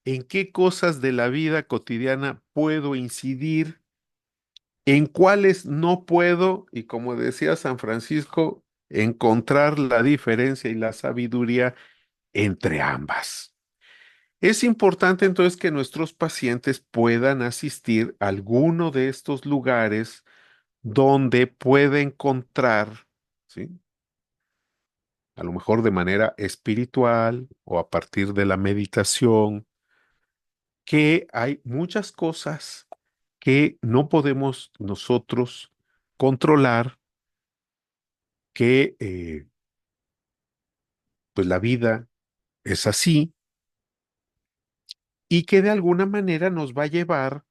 en qué cosas de la vida cotidiana puedo incidir, en cuáles no puedo, y como decía San Francisco, encontrar la diferencia y la sabiduría entre ambas. Es importante entonces que nuestros pacientes puedan asistir a alguno de estos lugares donde puede encontrar, ¿sí? A lo mejor de manera espiritual o a partir de la meditación, que hay muchas cosas que no podemos nosotros controlar, que pues la vida es así y que de alguna manera nos va a llevar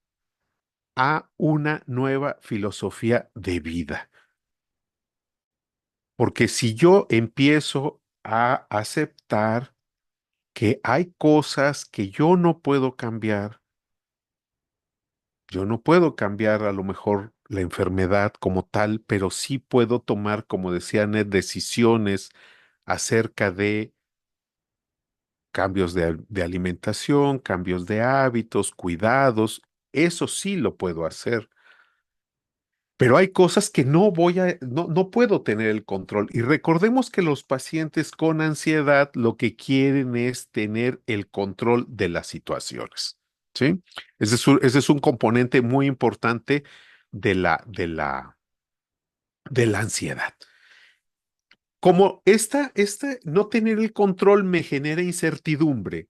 a una nueva filosofía de vida. Porque si yo empiezo a aceptar que hay cosas que yo no puedo cambiar a lo mejor la enfermedad como tal, pero sí puedo tomar, como decía Ned, decisiones acerca de cambios de alimentación, cambios de hábitos, cuidados, eso sí lo puedo hacer. Pero hay cosas que no puedo tener el control. Y recordemos que los pacientes con ansiedad lo que quieren es tener el control de las situaciones, ¿sí? Ese es un componente muy importante de la ansiedad. Como no tener el control me genera incertidumbre,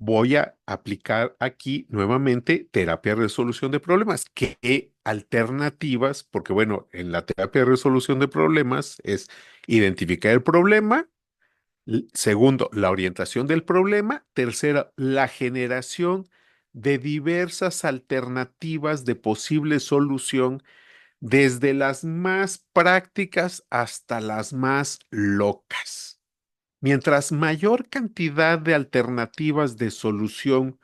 voy a aplicar aquí nuevamente terapia de resolución de problemas. ¿Qué alternativas? Porque bueno, en la terapia de resolución de problemas es identificar el problema. Segundo, la orientación del problema. Tercera, la generación de diversas alternativas de posible solución, desde las más prácticas hasta las más locas. Mientras mayor cantidad de alternativas de solución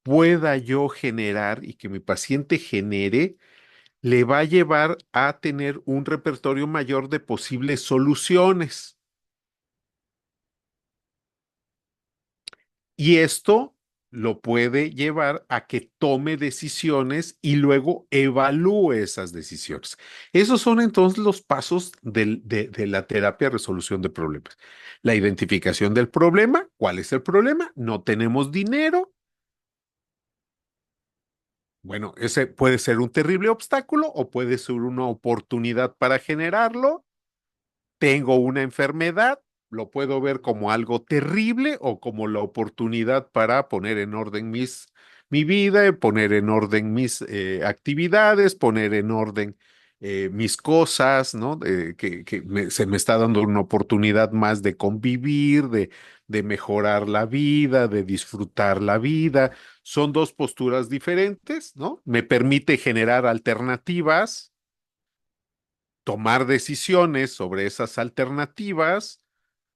pueda yo generar y que mi paciente genere, le va a llevar a tener un repertorio mayor de posibles soluciones. Y esto lo puede llevar a que tome decisiones y luego evalúe esas decisiones. Esos son entonces los pasos de la terapia de resolución de problemas. La identificación del problema. ¿Cuál es el problema? No tenemos dinero. Bueno, ese puede ser un terrible obstáculo o puede ser una oportunidad para generarlo. Tengo una enfermedad, lo puedo ver como algo terrible o como la oportunidad para poner en orden mi vida, poner en orden mis actividades, poner en orden mis cosas, ¿no? Que se me está dando una oportunidad más de convivir, de mejorar la vida, de disfrutar la vida. Son dos posturas diferentes, ¿no? Me permite generar alternativas, tomar decisiones sobre esas alternativas,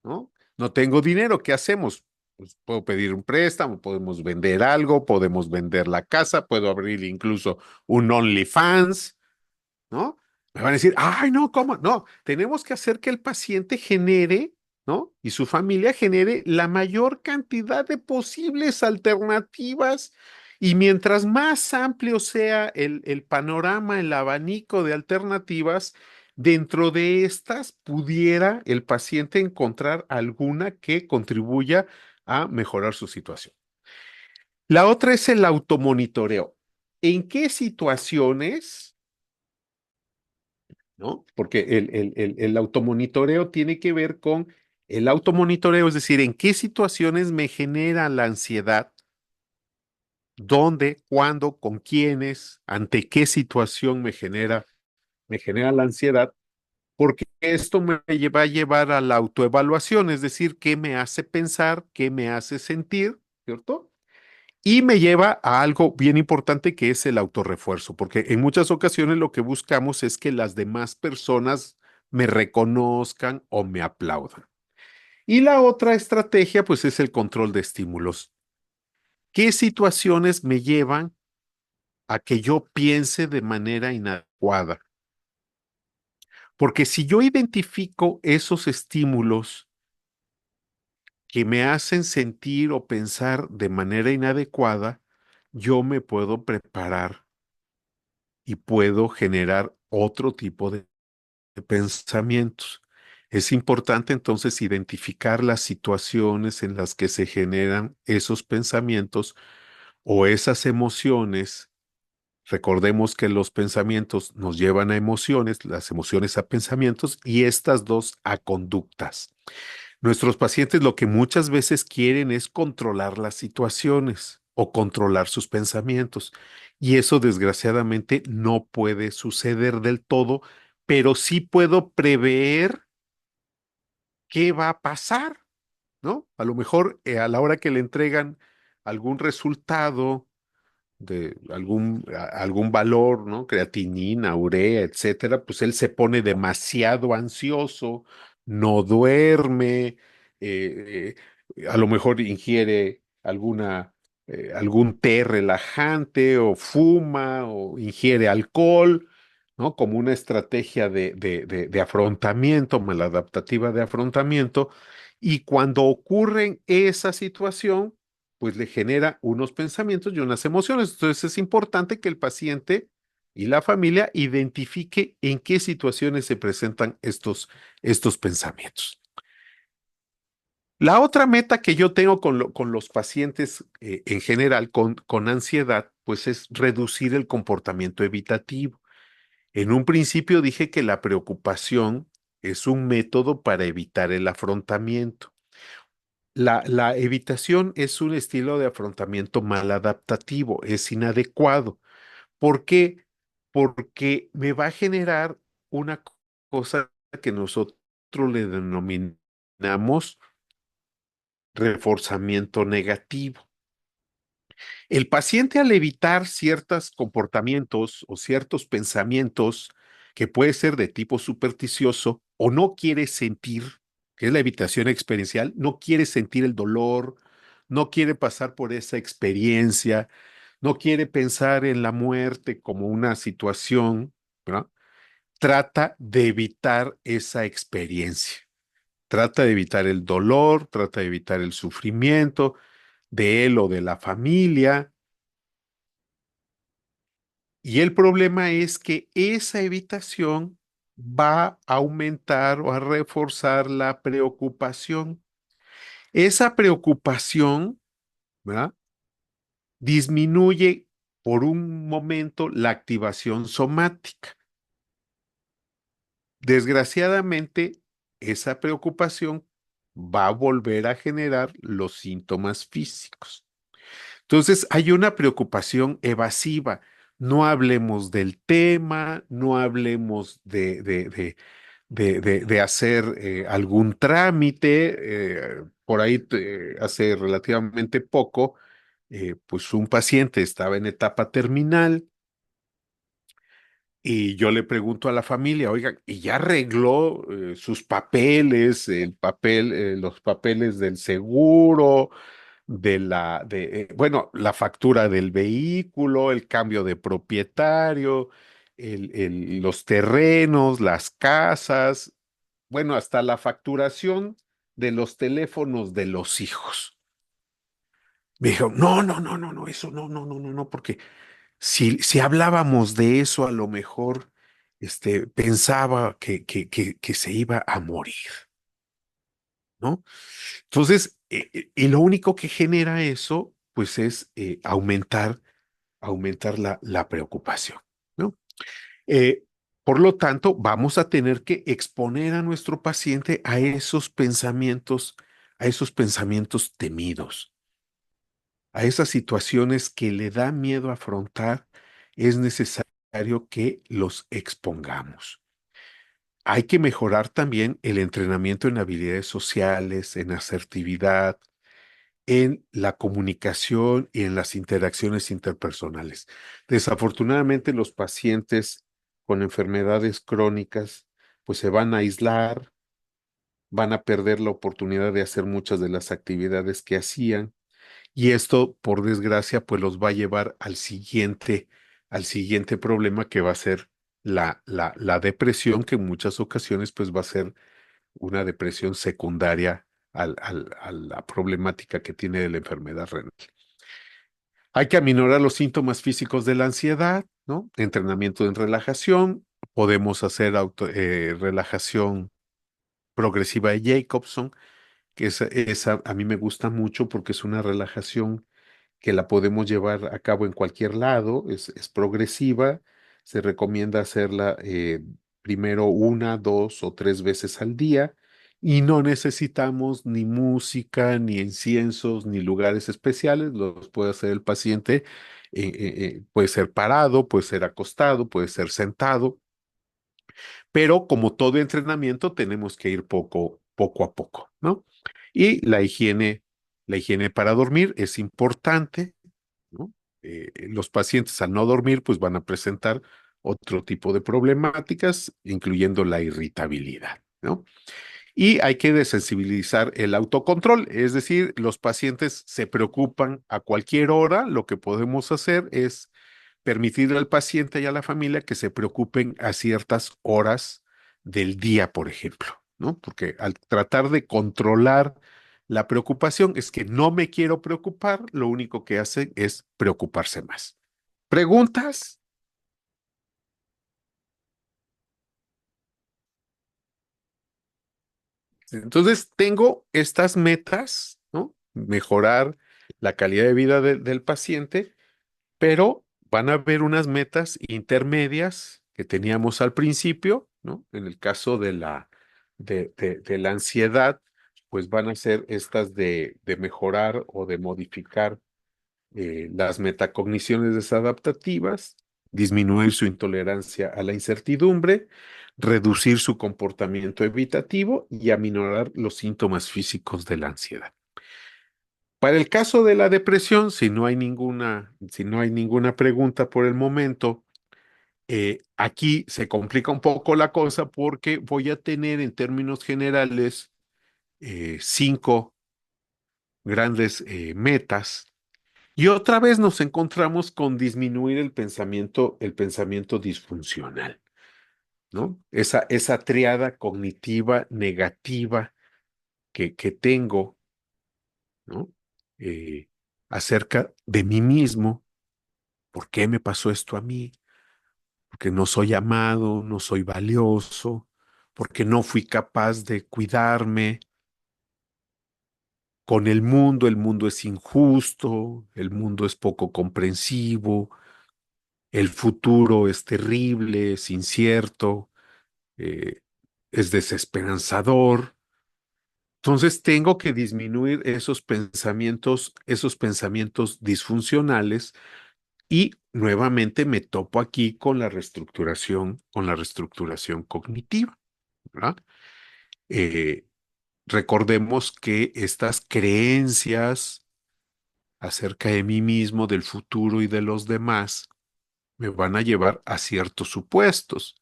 ¿no? No tengo dinero, ¿qué hacemos? Pues puedo pedir un préstamo, podemos vender algo, podemos vender la casa, puedo abrir incluso un OnlyFans, ¿no? Me van a decir, ay, no, ¿cómo? No, tenemos que hacer que el paciente genere, ¿no? Y su familia genere la mayor cantidad de posibles alternativas. Y mientras más amplio sea el panorama, el abanico de alternativas, dentro de estas pudiera el paciente encontrar alguna que contribuya a mejorar su situación. La otra es el automonitoreo. ¿En qué situaciones, ¿no? Porque el automonitoreo tiene que ver con el automonitoreo, es decir, en qué situaciones me genera la ansiedad, dónde, cuándo, con quiénes, ante qué situación me genera la ansiedad, porque esto va a llevar a la autoevaluación, es decir, qué me hace pensar, qué me hace sentir, ¿cierto? Y me lleva a algo bien importante que es el autorrefuerzo, porque en muchas ocasiones lo que buscamos es que las demás personas me reconozcan o me aplaudan. Y la otra estrategia, pues, es el control de estímulos. ¿Qué situaciones me llevan a que yo piense de manera inadecuada? Porque si yo identifico esos estímulos que me hacen sentir o pensar de manera inadecuada, yo me puedo preparar y puedo generar otro tipo de pensamientos. Es importante entonces identificar las situaciones en las que se generan esos pensamientos o esas emociones. Recordemos que los pensamientos nos llevan a emociones, las emociones a pensamientos y estas dos a conductas. Nuestros pacientes lo que muchas veces quieren es controlar las situaciones o controlar sus pensamientos. Y eso desgraciadamente no puede suceder del todo, pero sí puedo prever qué va a pasar, ¿no? A lo mejor a la hora que le entregan algún resultado de algún valor, ¿no? Creatinina, urea, etcétera, pues él se pone demasiado ansioso, no duerme, a lo mejor ingiere algún té relajante o fuma o ingiere alcohol, ¿no? Como una estrategia de afrontamiento, maladaptativa de afrontamiento. Y cuando ocurre esa situación, pues le genera unos pensamientos y unas emociones. Entonces es importante que el paciente y la familia identifique en qué situaciones se presentan estos pensamientos. La otra meta que yo tengo con los pacientes en general con ansiedad, pues es reducir el comportamiento evitativo. En un principio dije que la preocupación es un método para evitar el afrontamiento. La evitación es un estilo de afrontamiento mal adaptativo, es inadecuado. ¿Por qué? Porque me va a generar una cosa que nosotros le denominamos reforzamiento negativo. El paciente al evitar ciertos comportamientos o ciertos pensamientos que puede ser de tipo supersticioso o no quiere sentir, que es la evitación experiencial, no quiere sentir el dolor, no quiere pasar por esa experiencia, no quiere pensar en la muerte como una situación, ¿verdad? Trata de evitar esa experiencia, trata de evitar el dolor, trata de evitar el sufrimiento de él o de la familia. Y el problema es que esa evitación va a aumentar o a reforzar la preocupación. Esa preocupación, ¿verdad? Disminuye por un momento la activación somática. Desgraciadamente, esa preocupación va a volver a generar los síntomas físicos. Entonces, hay una preocupación evasiva. No hablemos del tema, no hablemos de hacer algún trámite. Por ahí, hace relativamente poco, pues un paciente estaba en etapa terminal y yo le pregunto a la familia, oiga, ¿y ya arregló sus papeles, los papeles del seguro? Bueno, la factura del vehículo, el cambio de propietario, los terrenos, las casas, bueno, hasta la facturación de los teléfonos de los hijos. Me dijo, no, no, no, no, no, eso no, no, no, no, no, porque si hablábamos de eso, a lo mejor pensaba que se iba a morir, ¿no? Entonces, y lo único que genera eso, pues es aumentar la preocupación, ¿no? Eh, por lo tanto, vamos a tener que exponer a nuestro paciente a esos pensamientos temidos, a esas situaciones que le da miedo afrontar. Es necesario que los expongamos. Hay que mejorar también el entrenamiento en habilidades sociales, en asertividad, en la comunicación y en las interacciones interpersonales. Desafortunadamente, los pacientes con enfermedades crónicas, pues se van a aislar, van a perder la oportunidad de hacer muchas de las actividades que hacían, y esto, por desgracia, pues los va a llevar al siguiente problema, que va a ser la depresión, que en muchas ocasiones pues va a ser una depresión secundaria a la problemática que tiene de la enfermedad renal. Hay que aminorar los síntomas físicos de la ansiedad, ¿no? Entrenamiento en relajación. Podemos hacer relajación progresiva de Jacobson, que esa a mí me gusta mucho porque es una relajación que la podemos llevar a cabo en cualquier lado, es progresiva. Se recomienda hacerla primero 1, 2 o 3 veces al día, y no necesitamos ni música, ni inciensos, ni lugares especiales. Los puede hacer el paciente, puede ser parado, puede ser acostado, puede ser sentado, pero como todo entrenamiento tenemos que ir poco a poco, ¿no? Y la higiene para dormir es importante, ¿no? Los pacientes, al no dormir, pues van a presentar otro tipo de problemáticas, incluyendo la irritabilidad, ¿no? Y hay que desensibilizar el autocontrol, es decir, los pacientes se preocupan a cualquier hora. Lo que podemos hacer es permitir al paciente y a la familia que se preocupen a ciertas horas del día, por ejemplo, ¿no? Porque al tratar de controlar la preocupación, es que no me quiero preocupar, lo único que hace es preocuparse más. ¿Preguntas? Entonces, tengo estas metas, ¿no? Mejorar la calidad de vida del paciente, pero van a haber unas metas intermedias que teníamos al principio, ¿no? En el caso de la ansiedad, pues van a ser estas de mejorar o de modificar las metacogniciones desadaptativas, disminuir su intolerancia a la incertidumbre, reducir su comportamiento evitativo y aminorar los síntomas físicos de la ansiedad. Para el caso de la depresión, si no hay ninguna pregunta por el momento, aquí se complica un poco la cosa, porque voy a tener en términos generales 5 grandes metas. Y otra vez nos encontramos con disminuir el pensamiento disfuncional, ¿no? Esa triada cognitiva negativa que tengo, ¿no? Eh, acerca de mí mismo. ¿Por qué me pasó esto a mí? Porque no soy amado, no soy valioso, porque no fui capaz de cuidarme. Con el mundo es injusto, el mundo es poco comprensivo, el futuro es terrible, es incierto, eh, es desesperanzador. Entonces tengo que disminuir esos pensamientos disfuncionales, y nuevamente me topo aquí con la reestructuración cognitiva, ¿verdad? Eh, Recordemos que estas creencias acerca de mí mismo, del futuro y de los demás me van a llevar a ciertos supuestos.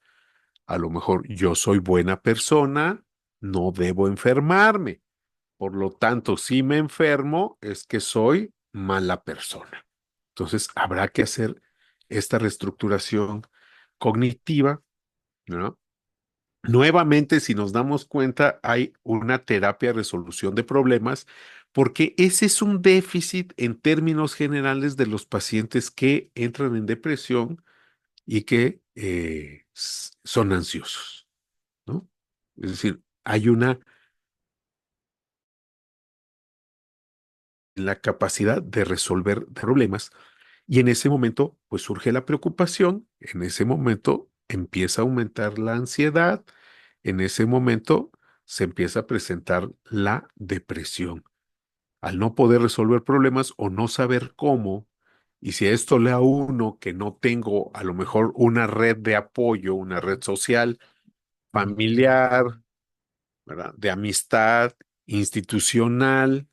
A lo mejor yo soy buena persona, no debo enfermarme. Por lo tanto, si me enfermo, es que soy mala persona. Entonces, habrá que hacer esta reestructuración cognitiva, ¿no? Nuevamente, si nos damos cuenta, hay una terapia de resolución de problemas, porque ese es un déficit en términos generales de los pacientes que entran en depresión y que son ansiosos, ¿no? Es decir, hay una la capacidad de resolver problemas y en ese momento, pues surge la preocupación, en ese momento empieza a aumentar la ansiedad, en ese momento se empieza a presentar la depresión. Al no poder resolver problemas o no saber cómo, y si a esto le a uno que no tengo a lo mejor una red de apoyo, una red social, familiar, ¿verdad? De amistad, institucional,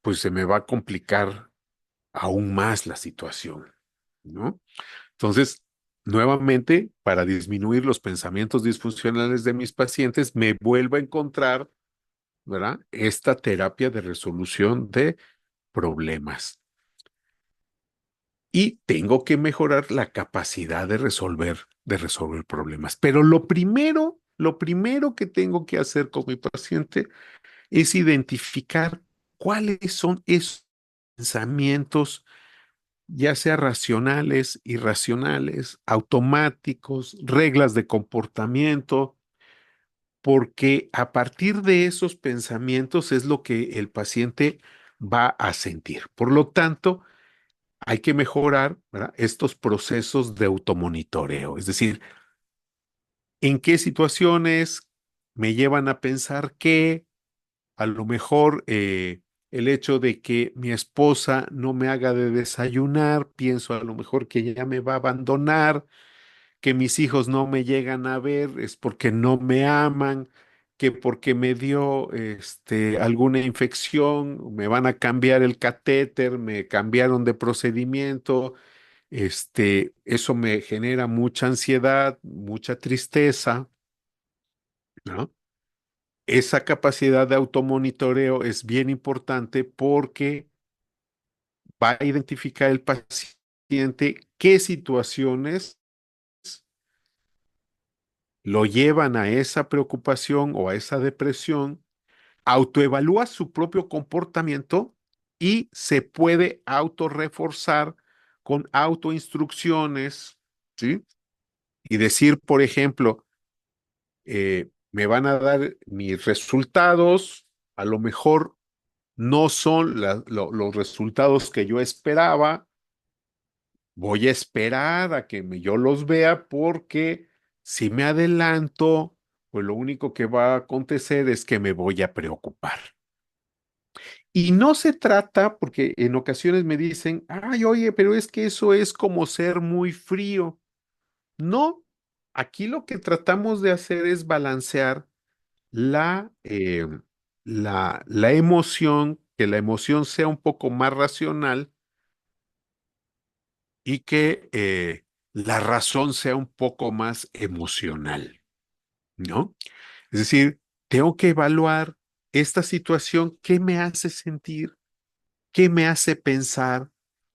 pues se me va a complicar aún más la situación, ¿no? Entonces, nuevamente, para disminuir los pensamientos disfuncionales de mis pacientes, me vuelvo a encontrar, ¿verdad? Esta terapia de resolución de problemas. Y tengo que mejorar la capacidad de resolver problemas. Pero lo primero que tengo que hacer con mi paciente es identificar cuáles son esos pensamientos, ya sea racionales, irracionales, automáticos, reglas de comportamiento, porque a partir de esos pensamientos es lo que el paciente va a sentir. Por lo tanto, hay que mejorar, ¿verdad?, estos procesos de automonitoreo, es decir, en qué situaciones me llevan a pensar que a lo mejor el hecho de que mi esposa no me haga de desayunar, pienso a lo mejor que ella me va a abandonar, que mis hijos no me llegan a ver, es porque no me aman, que porque me dio alguna infección, me van a cambiar el catéter, me cambiaron de procedimiento, eso me genera mucha ansiedad, mucha tristeza, ¿no? Esa capacidad de automonitoreo es bien importante porque va a identificar el paciente qué situaciones lo llevan a esa preocupación o a esa depresión, autoevalúa su propio comportamiento y se puede autorreforzar con autoinstrucciones, ¿sí? Y decir, por ejemplo, me van a dar mis resultados, a lo mejor no son los resultados que yo esperaba, voy a esperar a que yo los vea porque si me adelanto, pues lo único que va a acontecer es que me voy a preocupar. Y no se trata, porque en ocasiones me dicen, ay, oye, pero es que eso es como ser muy frío. No, aquí lo que tratamos de hacer es balancear la, eh, la emoción, que la emoción sea un poco más racional y que la razón sea un poco más emocional, ¿no? Es decir, tengo que evaluar esta situación, qué me hace sentir, qué me hace pensar.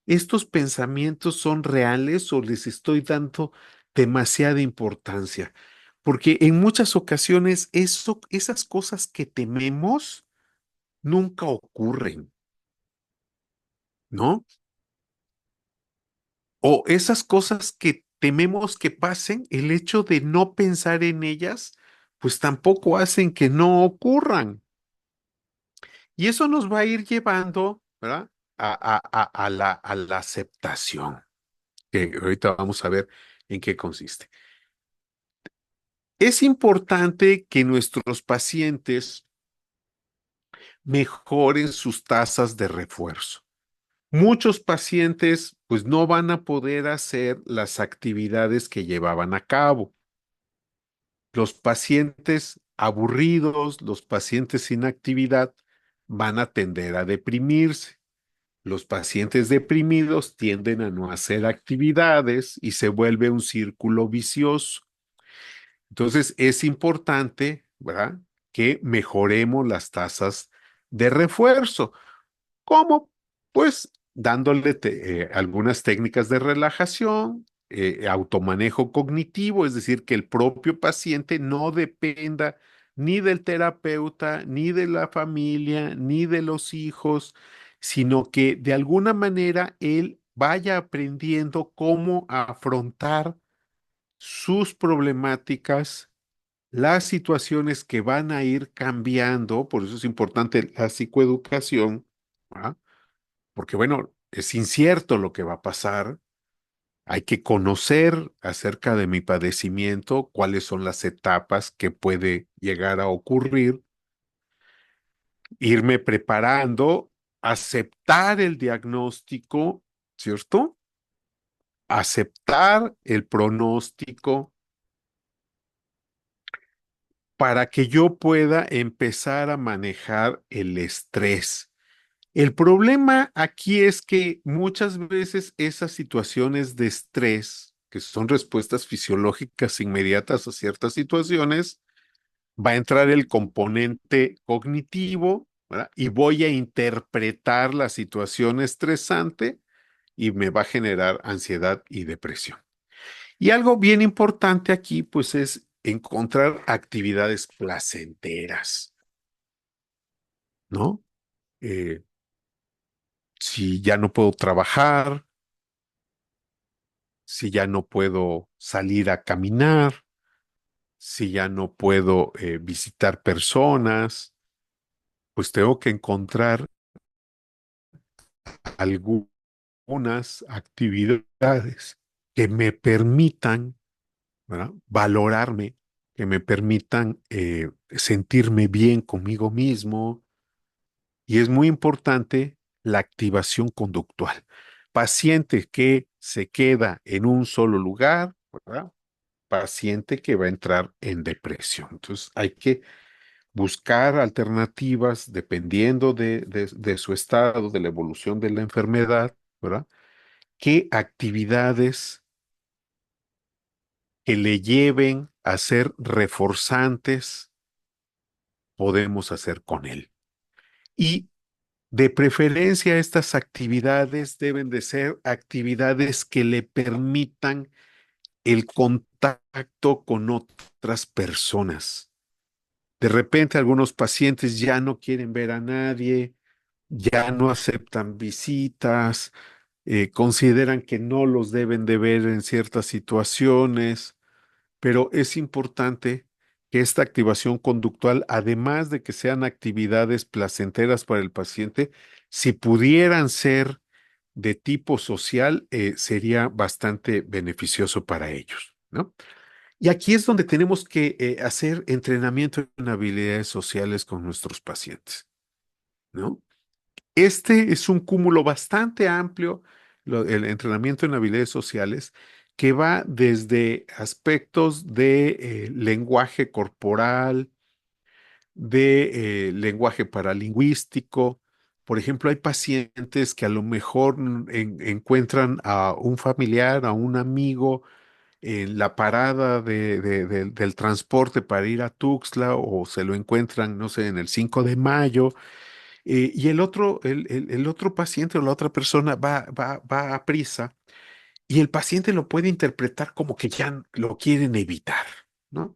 ¿Estos pensamientos son reales o les estoy dando demasiada importancia? Porque en muchas ocasiones esas cosas que tememos nunca ocurren, ¿no? O esas cosas que tememos que pasen, el hecho de no pensar en ellas, pues tampoco hacen que no ocurran. Y eso nos va a ir llevando, ¿verdad? A la aceptación, que ahorita vamos a ver en qué consiste. Es importante que nuestros pacientes mejoren sus tasas de refuerzo. Muchos pacientes pues no van a poder hacer las actividades que llevaban a cabo. Los pacientes aburridos, los pacientes sin actividad van a tender a deprimirse. Los pacientes deprimidos tienden a no hacer actividades y se vuelve un círculo vicioso. Entonces es importante, ¿verdad?, que mejoremos las tasas de refuerzo. ¿Cómo? Pues dándole algunas técnicas de relajación, automanejo cognitivo, es decir, que el propio paciente no dependa ni del terapeuta, ni de la familia, ni de los hijos, sino que de alguna manera él vaya aprendiendo cómo afrontar sus problemáticas, las situaciones que van a ir cambiando, por eso es importante la psicoeducación, ¿verdad? Porque bueno, es incierto lo que va a pasar. Hay que conocer acerca de mi padecimiento, cuáles son las etapas que puede llegar a ocurrir, irme preparando, aceptar el diagnóstico, ¿cierto? Aceptar el pronóstico para que yo pueda empezar a manejar el estrés. El problema aquí es que muchas veces esas situaciones de estrés, que son respuestas fisiológicas inmediatas a ciertas situaciones, va a entrar el componente cognitivo, ¿verdad? Y voy a interpretar la situación estresante y me va a generar ansiedad y depresión. Y algo bien importante aquí, pues, es encontrar actividades placenteras, ¿no? Eh, si ya no puedo trabajar, si ya no puedo salir a caminar, si ya no puedo visitar personas, pues tengo que encontrar algunas actividades que me permitan, ¿verdad? Valorarme, que me permitan sentirme bien conmigo mismo. Y es muy importante la activación conductual. Paciente que se queda en un solo lugar, ¿verdad? Paciente que va a entrar en depresión. Entonces hay que buscar alternativas dependiendo de su estado, de la evolución de la enfermedad, ¿verdad? ¿Qué actividades que le lleven a ser reforzantes podemos hacer con él? Y de preferencia, estas actividades deben de ser actividades que le permitan el contacto con otras personas. De repente, algunos pacientes ya no quieren ver a nadie, ya no aceptan visitas, consideran que no los deben de ver en ciertas situaciones, pero es importante que esta activación conductual, además de que sean actividades placenteras para el paciente, si pudieran ser de tipo social, sería bastante beneficioso para ellos, ¿no? Y aquí es donde tenemos que hacer entrenamiento en habilidades sociales con nuestros pacientes, ¿no? Este es un cúmulo bastante amplio, el entrenamiento en habilidades sociales, que va desde aspectos de lenguaje corporal, de lenguaje paralingüístico. Por ejemplo, hay pacientes que a lo mejor encuentran a un familiar, a un amigo en la parada del transporte para ir a Tuxtla o se lo encuentran, no sé, en el 5 de mayo y el otro paciente o la otra persona va a prisa y el paciente lo puede interpretar como que ya lo quieren evitar, ¿no?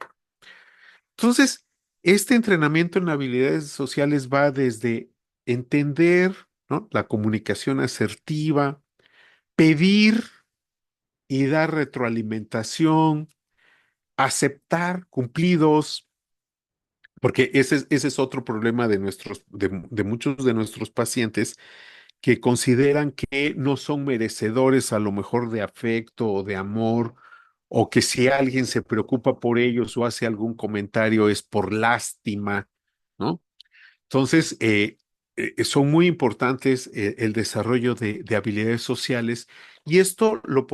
Entonces, este entrenamiento en habilidades sociales va desde entender, ¿no? La comunicación asertiva, pedir y dar retroalimentación, aceptar cumplidos, porque ese es otro problema de muchos de nuestros pacientes que consideran que no son merecedores a lo mejor de afecto o de amor, o que si alguien se preocupa por ellos o hace algún comentario es por lástima, ¿no? Entonces, son muy importantes el desarrollo de habilidades sociales y esto nos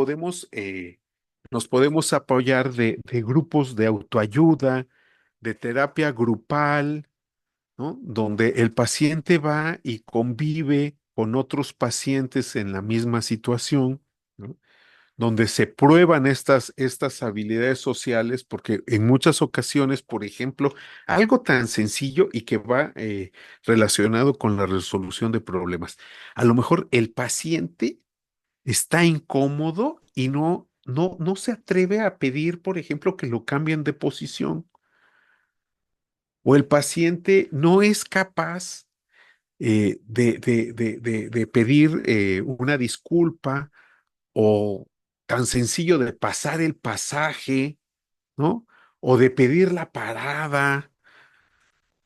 podemos apoyar de grupos de autoayuda, de terapia grupal, ¿no? Donde el paciente va y convive con otros pacientes en la misma situación, ¿no? Donde se prueban estas habilidades sociales, porque en muchas ocasiones, por ejemplo, algo tan sencillo y que va relacionado con la resolución de problemas. A lo mejor el paciente está incómodo y no no se atreve a pedir, por ejemplo, que lo cambien de posición, o el paciente no es capaz de pedir una disculpa o tan sencillo de pasar el pasaje, ¿no? O de pedir la parada,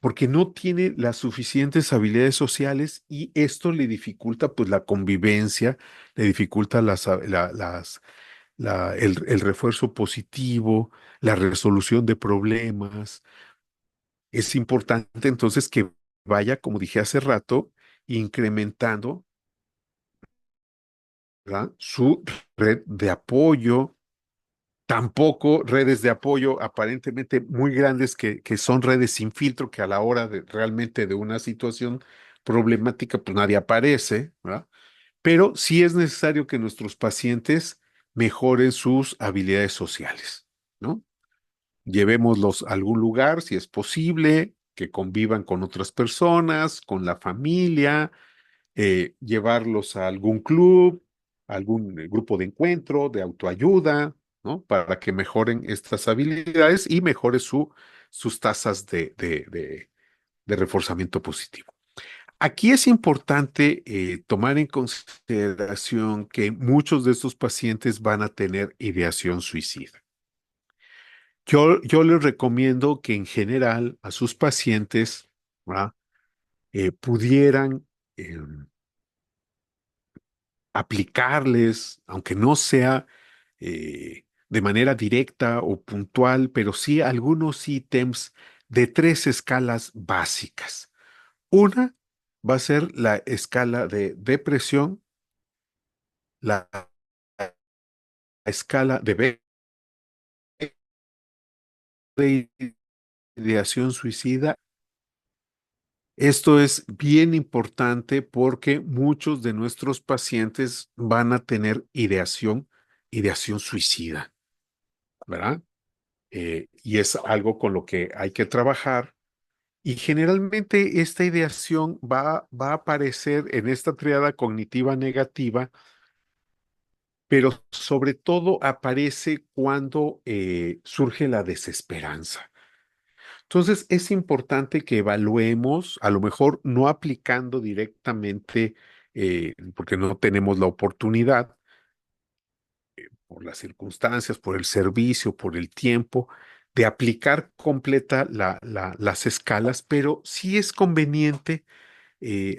porque no tiene las suficientes habilidades sociales y esto le dificulta pues la convivencia, le dificulta el refuerzo positivo, la resolución de problemas. Es importante entonces que vaya, como dije hace rato, incrementando, ¿verdad?, su red de apoyo. Tampoco redes de apoyo aparentemente muy grandes que son redes sin filtro, que a la hora de realmente de una situación problemática, pues nadie aparece, ¿verdad? Pero sí es necesario que nuestros pacientes mejoren sus habilidades sociales, ¿no? Llevémoslos a algún lugar, si es posible, que convivan con otras personas, con la familia, llevarlos a algún club, algún grupo de encuentro, de autoayuda, ¿no? Para que mejoren estas habilidades y mejore sus tasas de reforzamiento positivo. Aquí es importante tomar en consideración que muchos de estos pacientes van a tener ideación suicida. Yo les recomiendo que en general a sus pacientes, ¿verdad?, pudieran aplicarles, aunque no sea de manera directa o puntual, pero sí algunos ítems de tres escalas básicas. Una va a ser la escala de depresión, la escala de ideación suicida. Esto es bien importante porque muchos de nuestros pacientes van a tener ideación suicida, ¿verdad? Y es algo con lo que hay que trabajar. Y generalmente esta ideación va a aparecer en esta triada cognitiva negativa, pero sobre todo aparece cuando surge la desesperanza. Entonces es importante que evaluemos, a lo mejor no aplicando directamente, porque no tenemos la oportunidad, por las circunstancias, por el servicio, por el tiempo, de aplicar completa las escalas, pero sí es conveniente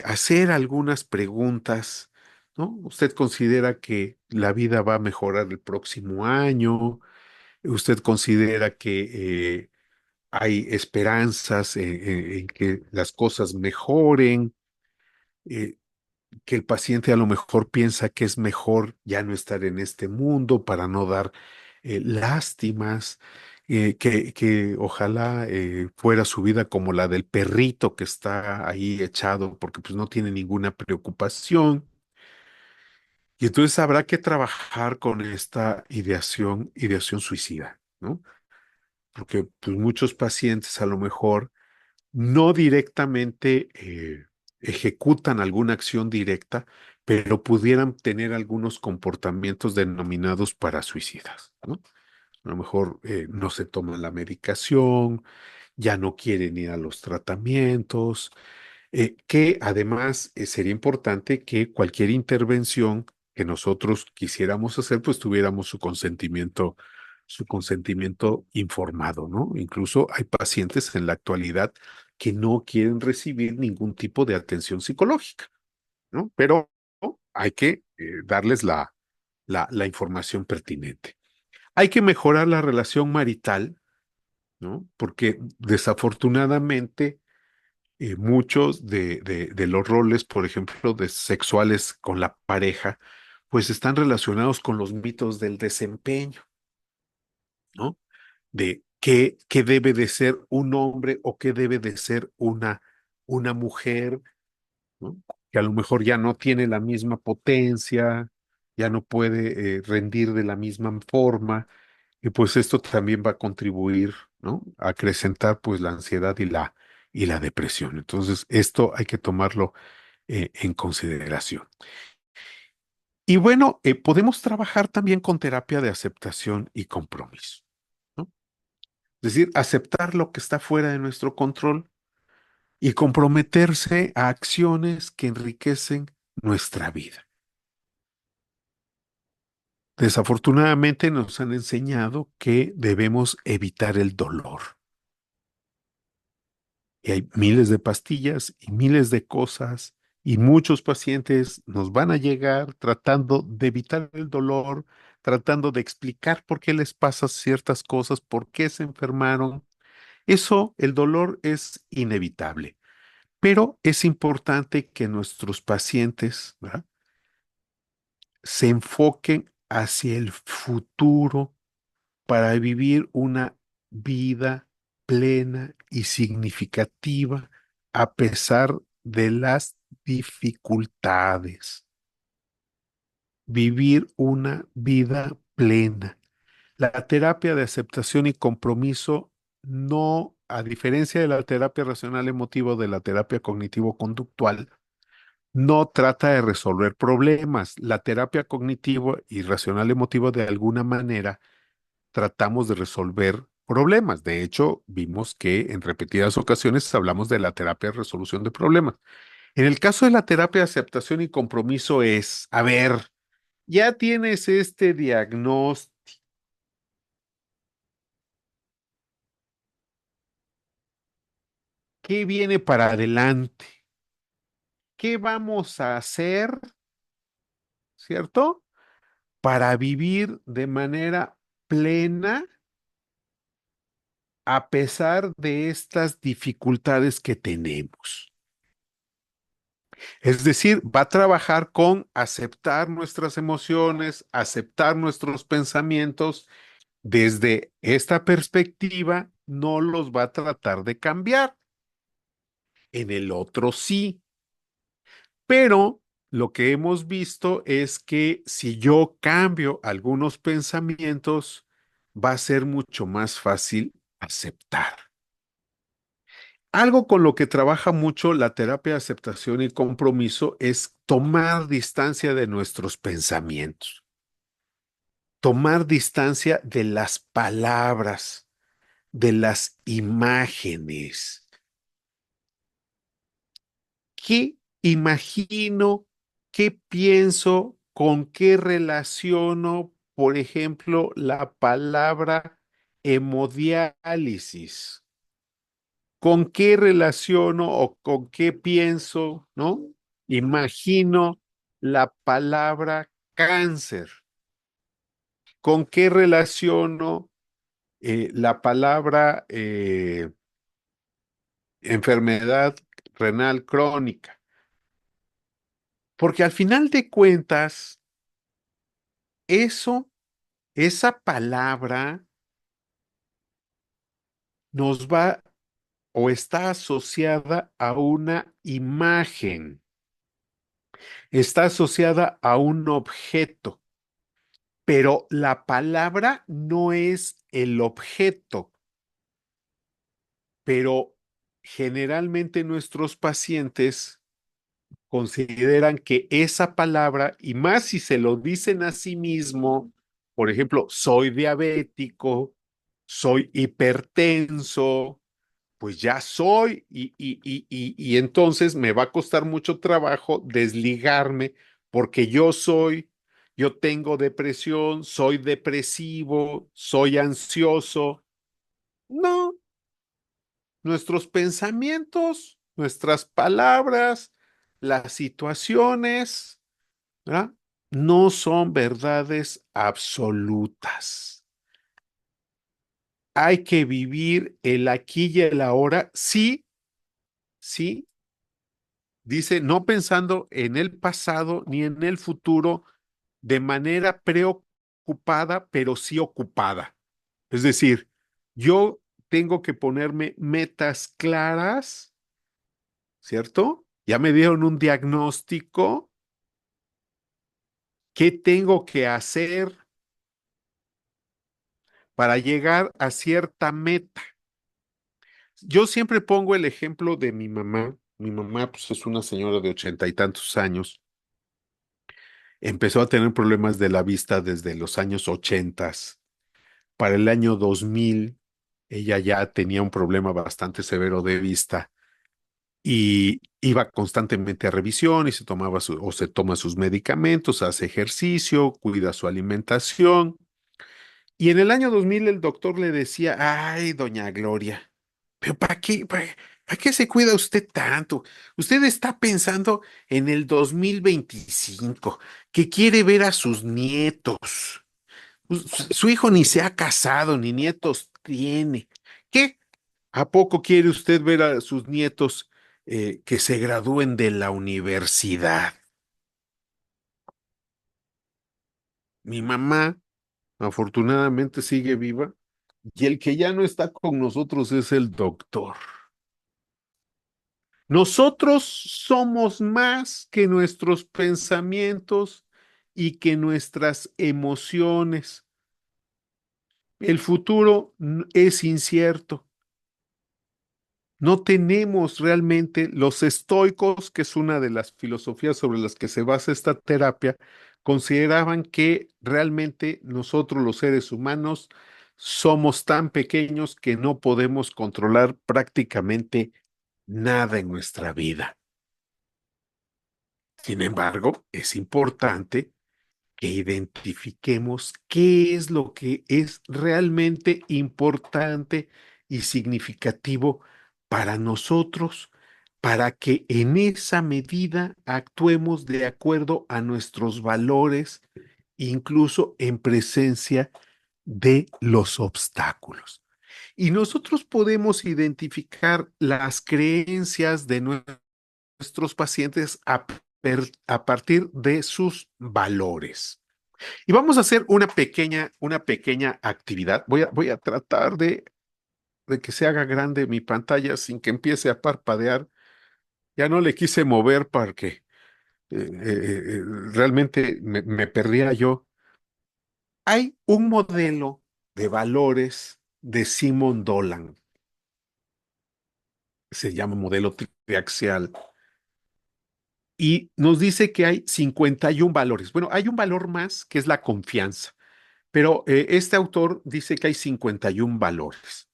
hacer algunas preguntas, ¿no? ¿Usted considera que la vida va a mejorar el próximo año? ¿Usted considera que hay esperanzas en que las cosas mejoren? Eh, que el paciente a lo mejor piensa que es mejor ya no estar en este mundo para no dar lástimas, que ojalá fuera su vida como la del perrito que está ahí echado porque pues no tiene ninguna preocupación. Y entonces habrá que trabajar con esta ideación suicida, ¿no? Porque pues, muchos pacientes a lo mejor no directamente ejecutan alguna acción directa, pero pudieran tener algunos comportamientos denominados para suicidas, ¿no? A lo mejor no se toman la medicación, ya no quieren ir a los tratamientos, que además sería importante que cualquier intervención que nosotros quisiéramos hacer, pues tuviéramos su consentimiento informado, ¿no? Incluso hay pacientes en la actualidad que no quieren recibir ningún tipo de atención psicológica, ¿no? Pero hay que darles la información pertinente. Hay que mejorar la relación marital, ¿no? Porque desafortunadamente muchos de los roles, por ejemplo, de sexuales con la pareja, pues están relacionados con los mitos del desempeño, ¿no? De qué debe de ser un hombre o qué debe de ser una mujer, ¿no? Que a lo mejor ya no tiene la misma potencia, ya no puede rendir de la misma forma, y pues esto también va a contribuir, ¿no?, a acrecentar pues la ansiedad y la depresión. Entonces, esto hay que tomarlo en consideración. Y bueno, podemos trabajar también con terapia de aceptación y compromiso, ¿no? Es decir, aceptar lo que está fuera de nuestro control y comprometerse a acciones que enriquecen nuestra vida. Desafortunadamente nos han enseñado que debemos evitar el dolor. Y hay miles de pastillas y miles de cosas y muchos pacientes nos van a llegar tratando de evitar el dolor, tratando de explicar por qué les pasa ciertas cosas, por qué se enfermaron. Eso, el dolor es inevitable, pero es importante que nuestros pacientes, ¿verdad?, se enfoquen hacia el futuro para vivir una vida plena y significativa a pesar de las dificultades. Vivir una vida plena. La terapia de aceptación y compromiso no, a diferencia de la terapia racional emotiva o de la terapia cognitivo-conductual, no trata de resolver problemas. La terapia cognitivo y racional emotiva de alguna manera tratamos de resolver problemas. De hecho, vimos que en repetidas ocasiones hablamos de la terapia de resolución de problemas. En el caso de la terapia de aceptación y compromiso es, a ver, ya tienes este diagnóstico. ¿Qué viene para adelante? ¿Qué vamos a hacer, cierto? Para vivir de manera plena a pesar de estas dificultades que tenemos. Es decir, va a trabajar con aceptar nuestras emociones, aceptar nuestros pensamientos. Desde esta perspectiva, no los va a tratar de cambiar. En el otro sí. Pero lo que hemos visto es que si yo cambio algunos pensamientos, va a ser mucho más fácil aceptar. Algo con lo que trabaja mucho la terapia de aceptación y compromiso es tomar distancia de nuestros pensamientos, tomar distancia de las palabras, de las imágenes. ¿Qué imagino? ¿Qué pienso? ¿Con qué relaciono, por ejemplo, la palabra hemodiálisis? ¿Con qué relaciono o con qué pienso, no? Imagino la palabra cáncer. ¿Con qué relaciono la palabra enfermedad renal crónica? Porque al final de cuentas, esa palabra nos va o está asociada a una imagen, está asociada a un objeto, pero la palabra no es el objeto, pero generalmente nuestros pacientes consideran que esa palabra, y más si se lo dicen a sí mismo, por ejemplo, soy diabético, soy hipertenso, pues ya soy, y entonces me va a costar mucho trabajo desligarme porque yo tengo depresión, soy depresivo, soy ansioso. No, nuestros pensamientos, nuestras palabras, las situaciones, ¿verdad?, no son verdades absolutas. Hay que vivir el aquí y el ahora, sí, sí, dice, no pensando en el pasado ni en el futuro de manera preocupada, pero sí ocupada. Es decir, yo tengo que ponerme metas claras, ¿cierto? Ya me dieron un diagnóstico. ¿Qué tengo que hacer para llegar a cierta meta? Yo siempre pongo el ejemplo de mi mamá. Mi mamá, pues, es una señora de 80 y tantos años empezó a tener problemas de la vista desde los años 80. Para el año 2000, ella ya tenía un problema bastante severo de vista y iba constantemente a revisión y se toma sus medicamentos, hace ejercicio, cuida su alimentación. Y en el año 2000 el doctor le decía, ay, doña Gloria, pero ¿para qué se cuida usted tanto? Usted está pensando en el 2025, que quiere ver a sus nietos. Su hijo ni se ha casado, ni nietos tiene. ¿Qué? ¿A poco quiere usted ver a sus nietos que se gradúen de la universidad? Mi mamá, afortunadamente, sigue viva y el que ya no está con nosotros es el doctor. Nosotros somos más que nuestros pensamientos y que nuestras emociones. El futuro es incierto. No tenemos realmente los estoicos, que es una de las filosofías sobre las que se basa esta terapia, consideraban que realmente nosotros los seres humanos somos tan pequeños que no podemos controlar prácticamente nada en nuestra vida. Sin embargo, es importante que identifiquemos qué es lo que es realmente importante y significativo para nosotros, para que en esa medida actuemos de acuerdo a nuestros valores, incluso en presencia de los obstáculos. Y nosotros podemos identificar las creencias de nuestros pacientes a partir de sus valores. Y vamos a hacer una pequeña actividad. Voy a tratar de que se haga grande mi pantalla sin que empiece a parpadear. Ya no le quise mover porque realmente me perdía yo. Hay un modelo de valores de Simon Dolan, se llama modelo triaxial, y nos dice que hay 51 valores. Bueno, hay un valor más que es la confianza. Pero este autor dice que hay 51 valores,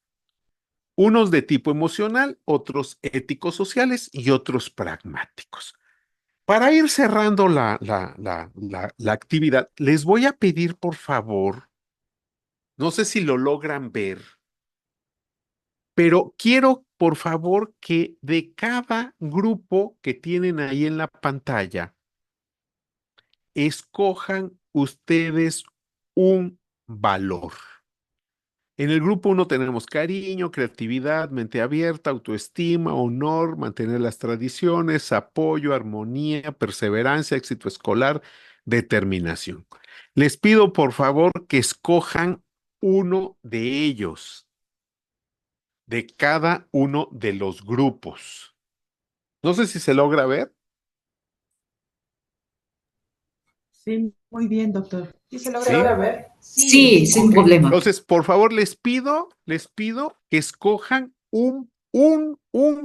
unos de tipo emocional, otros éticos sociales y otros pragmáticos. Para ir cerrando la actividad, les voy a pedir, por favor, no sé si lo logran ver, pero quiero, por favor, que de cada grupo que tienen ahí en la pantalla, escojan ustedes un valor. En el grupo uno tenemos cariño, creatividad, mente abierta, autoestima, honor, mantener las tradiciones, apoyo, armonía, perseverancia, éxito escolar, determinación. Les pido por favor que escojan uno de ellos, de cada uno de los grupos. No sé si se logra ver. Sí, muy bien, doctor. ¿Sí se ¿Sí? logra ver? Sí, sin Ok, problema. entonces, por favor, les pido que escojan un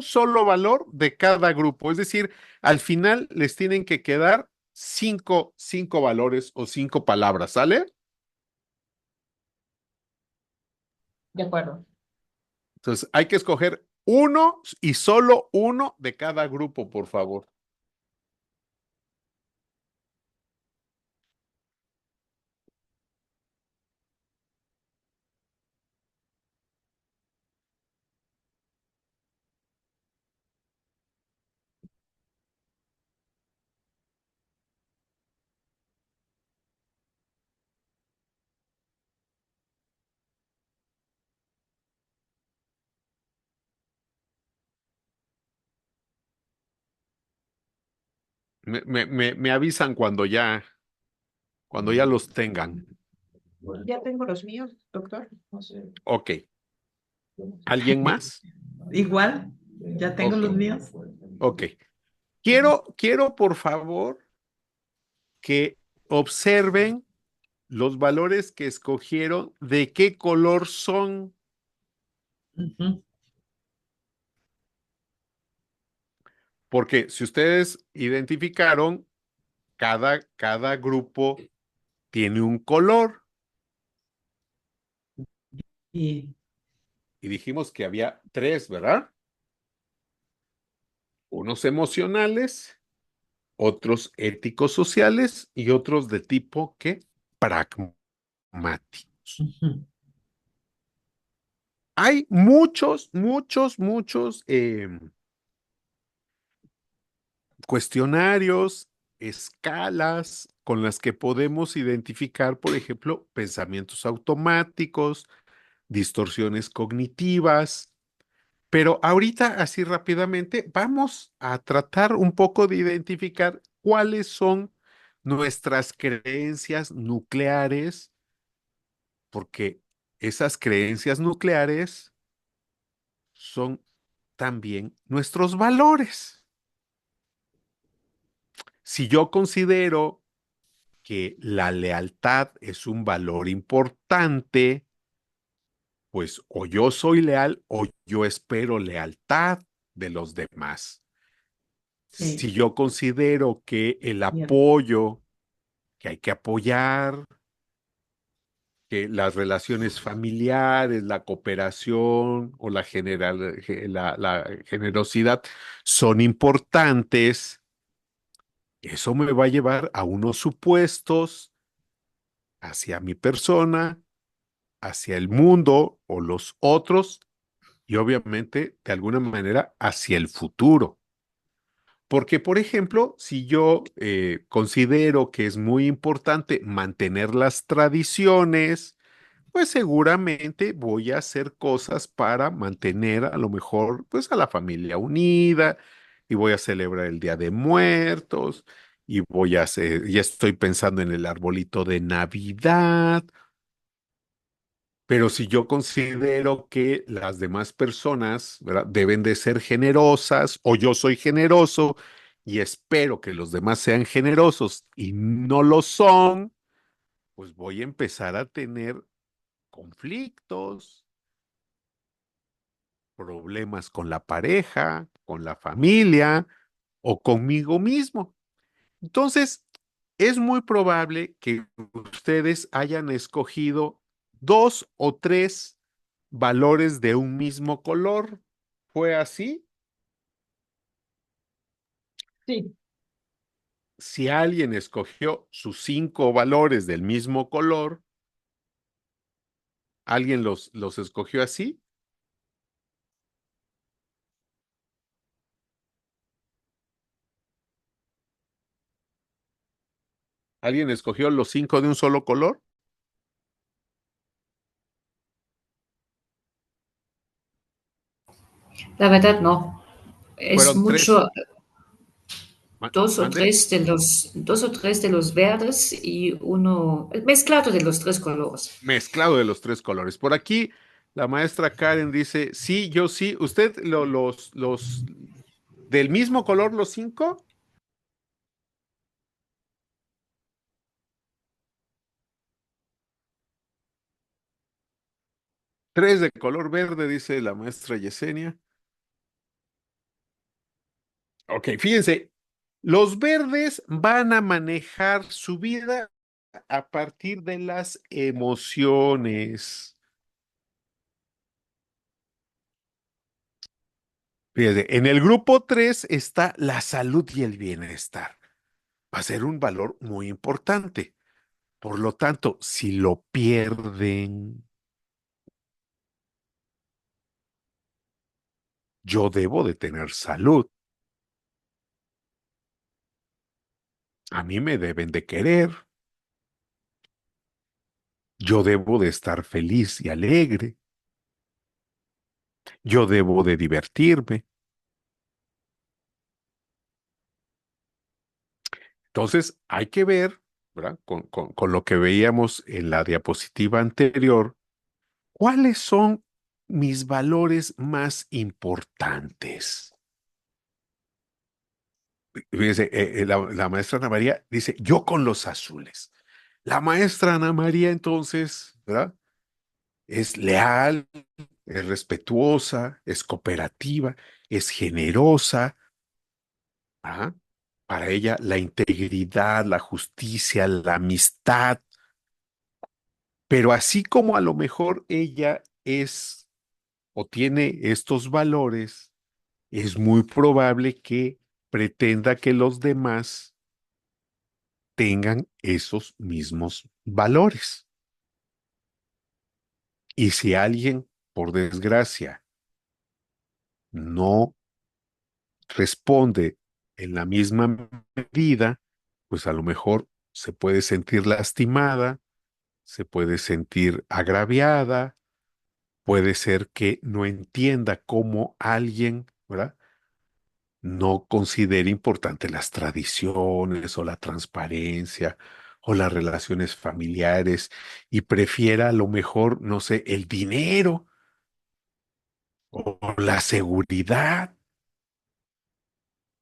solo valor de cada grupo. Es decir, al final les tienen que quedar cinco valores o 5 palabras, ¿sale? De acuerdo. Entonces, hay que escoger uno y solo uno de cada grupo, por favor. Me avisan cuando ya los tengan. Ya tengo los míos, doctor. No sé. Ok. ¿Alguien más? Igual, ya tengo Ok, los míos. ok. Quiero, por favor, que observen los valores que escogieron, de qué color son, Ujú. porque si ustedes identificaron, cada grupo tiene un color Y y dijimos que había tres, ¿verdad? Unos emocionales, otros éticos sociales y otros de tipo que pragmáticos. ujú, Hay muchos cuestionarios, escalas con las que podemos identificar, por ejemplo, pensamientos automáticos, distorsiones cognitivas. Pero ahorita, así rápidamente, vamos a tratar un poco de identificar cuáles son nuestras creencias nucleares, porque esas creencias nucleares son también nuestros valores. Si yo considero que la lealtad es un valor importante, pues o yo soy leal o yo espero lealtad de los demás. sí, Si yo considero que el cierto. apoyo, que hay que apoyar, que las relaciones familiares, la cooperación o la generosidad son importantes, eso me va a llevar a unos supuestos hacia mi persona, hacia el mundo o los otros y obviamente de alguna manera hacia el futuro. Porque, por ejemplo, si yo considero que es muy importante mantener las tradiciones, pues seguramente voy a hacer cosas para mantener a lo mejor pues a la familia unida y voy a celebrar el Día de Muertos y voy a hacer, ya estoy pensando en el arbolito de Navidad. Pero si yo considero que las demás personas, ¿verdad?, deben de ser generosas o yo soy generoso y espero que los demás sean generosos y no lo son, pues voy a empezar a tener conflictos, problemas con la pareja, con la familia o conmigo mismo. Entonces, es muy probable que ustedes hayan escogido dos o tres valores de un mismo color. ¿Fue así? Sí, Si alguien escogió sus cinco valores del mismo color, ¿alguien los escogió así? ¿Alguien escogió los cinco de un solo color? La verdad no. Es Fueron tres. mucho, ¿Mande? dos o tres de los verdes y uno, el mezclado de los tres colores. Mezclado de los tres colores. Por aquí, la maestra Karen dice, sí, yo sí. ¿Usted los del mismo color los cinco? Tres de color verde, dice la maestra Yesenia. Ok, fíjense, los verdes van a manejar su vida a partir de las emociones. Fíjense, en el grupo 3 está la salud y el bienestar. Va a ser un valor muy importante. Por lo tanto, si lo pierden, yo debo de tener salud. A mí me deben de querer. Yo debo de estar feliz y alegre. Yo debo de divertirme. Entonces, hay que ver, ¿verdad? Con lo que veíamos en la diapositiva anterior, ¿cuáles son mis valores más importantes? Fíjense, la maestra Ana María dice, yo con los azules. La maestra Ana María, entonces, ¿verdad? Es leal, es respetuosa, es cooperativa, es generosa. ¿Ah? para ella la integridad, la justicia, la amistad, pero así como a lo mejor ella es o tiene estos valores, es muy probable que pretenda que los demás tengan esos mismos valores. Y si alguien, por desgracia, no responde en la misma medida, pues a lo mejor se puede sentir lastimada, se puede sentir agraviada, puede ser que no entienda cómo alguien, ¿verdad? No considere importante las tradiciones o la transparencia o las relaciones familiares y prefiera a lo mejor, no sé, el dinero o la seguridad.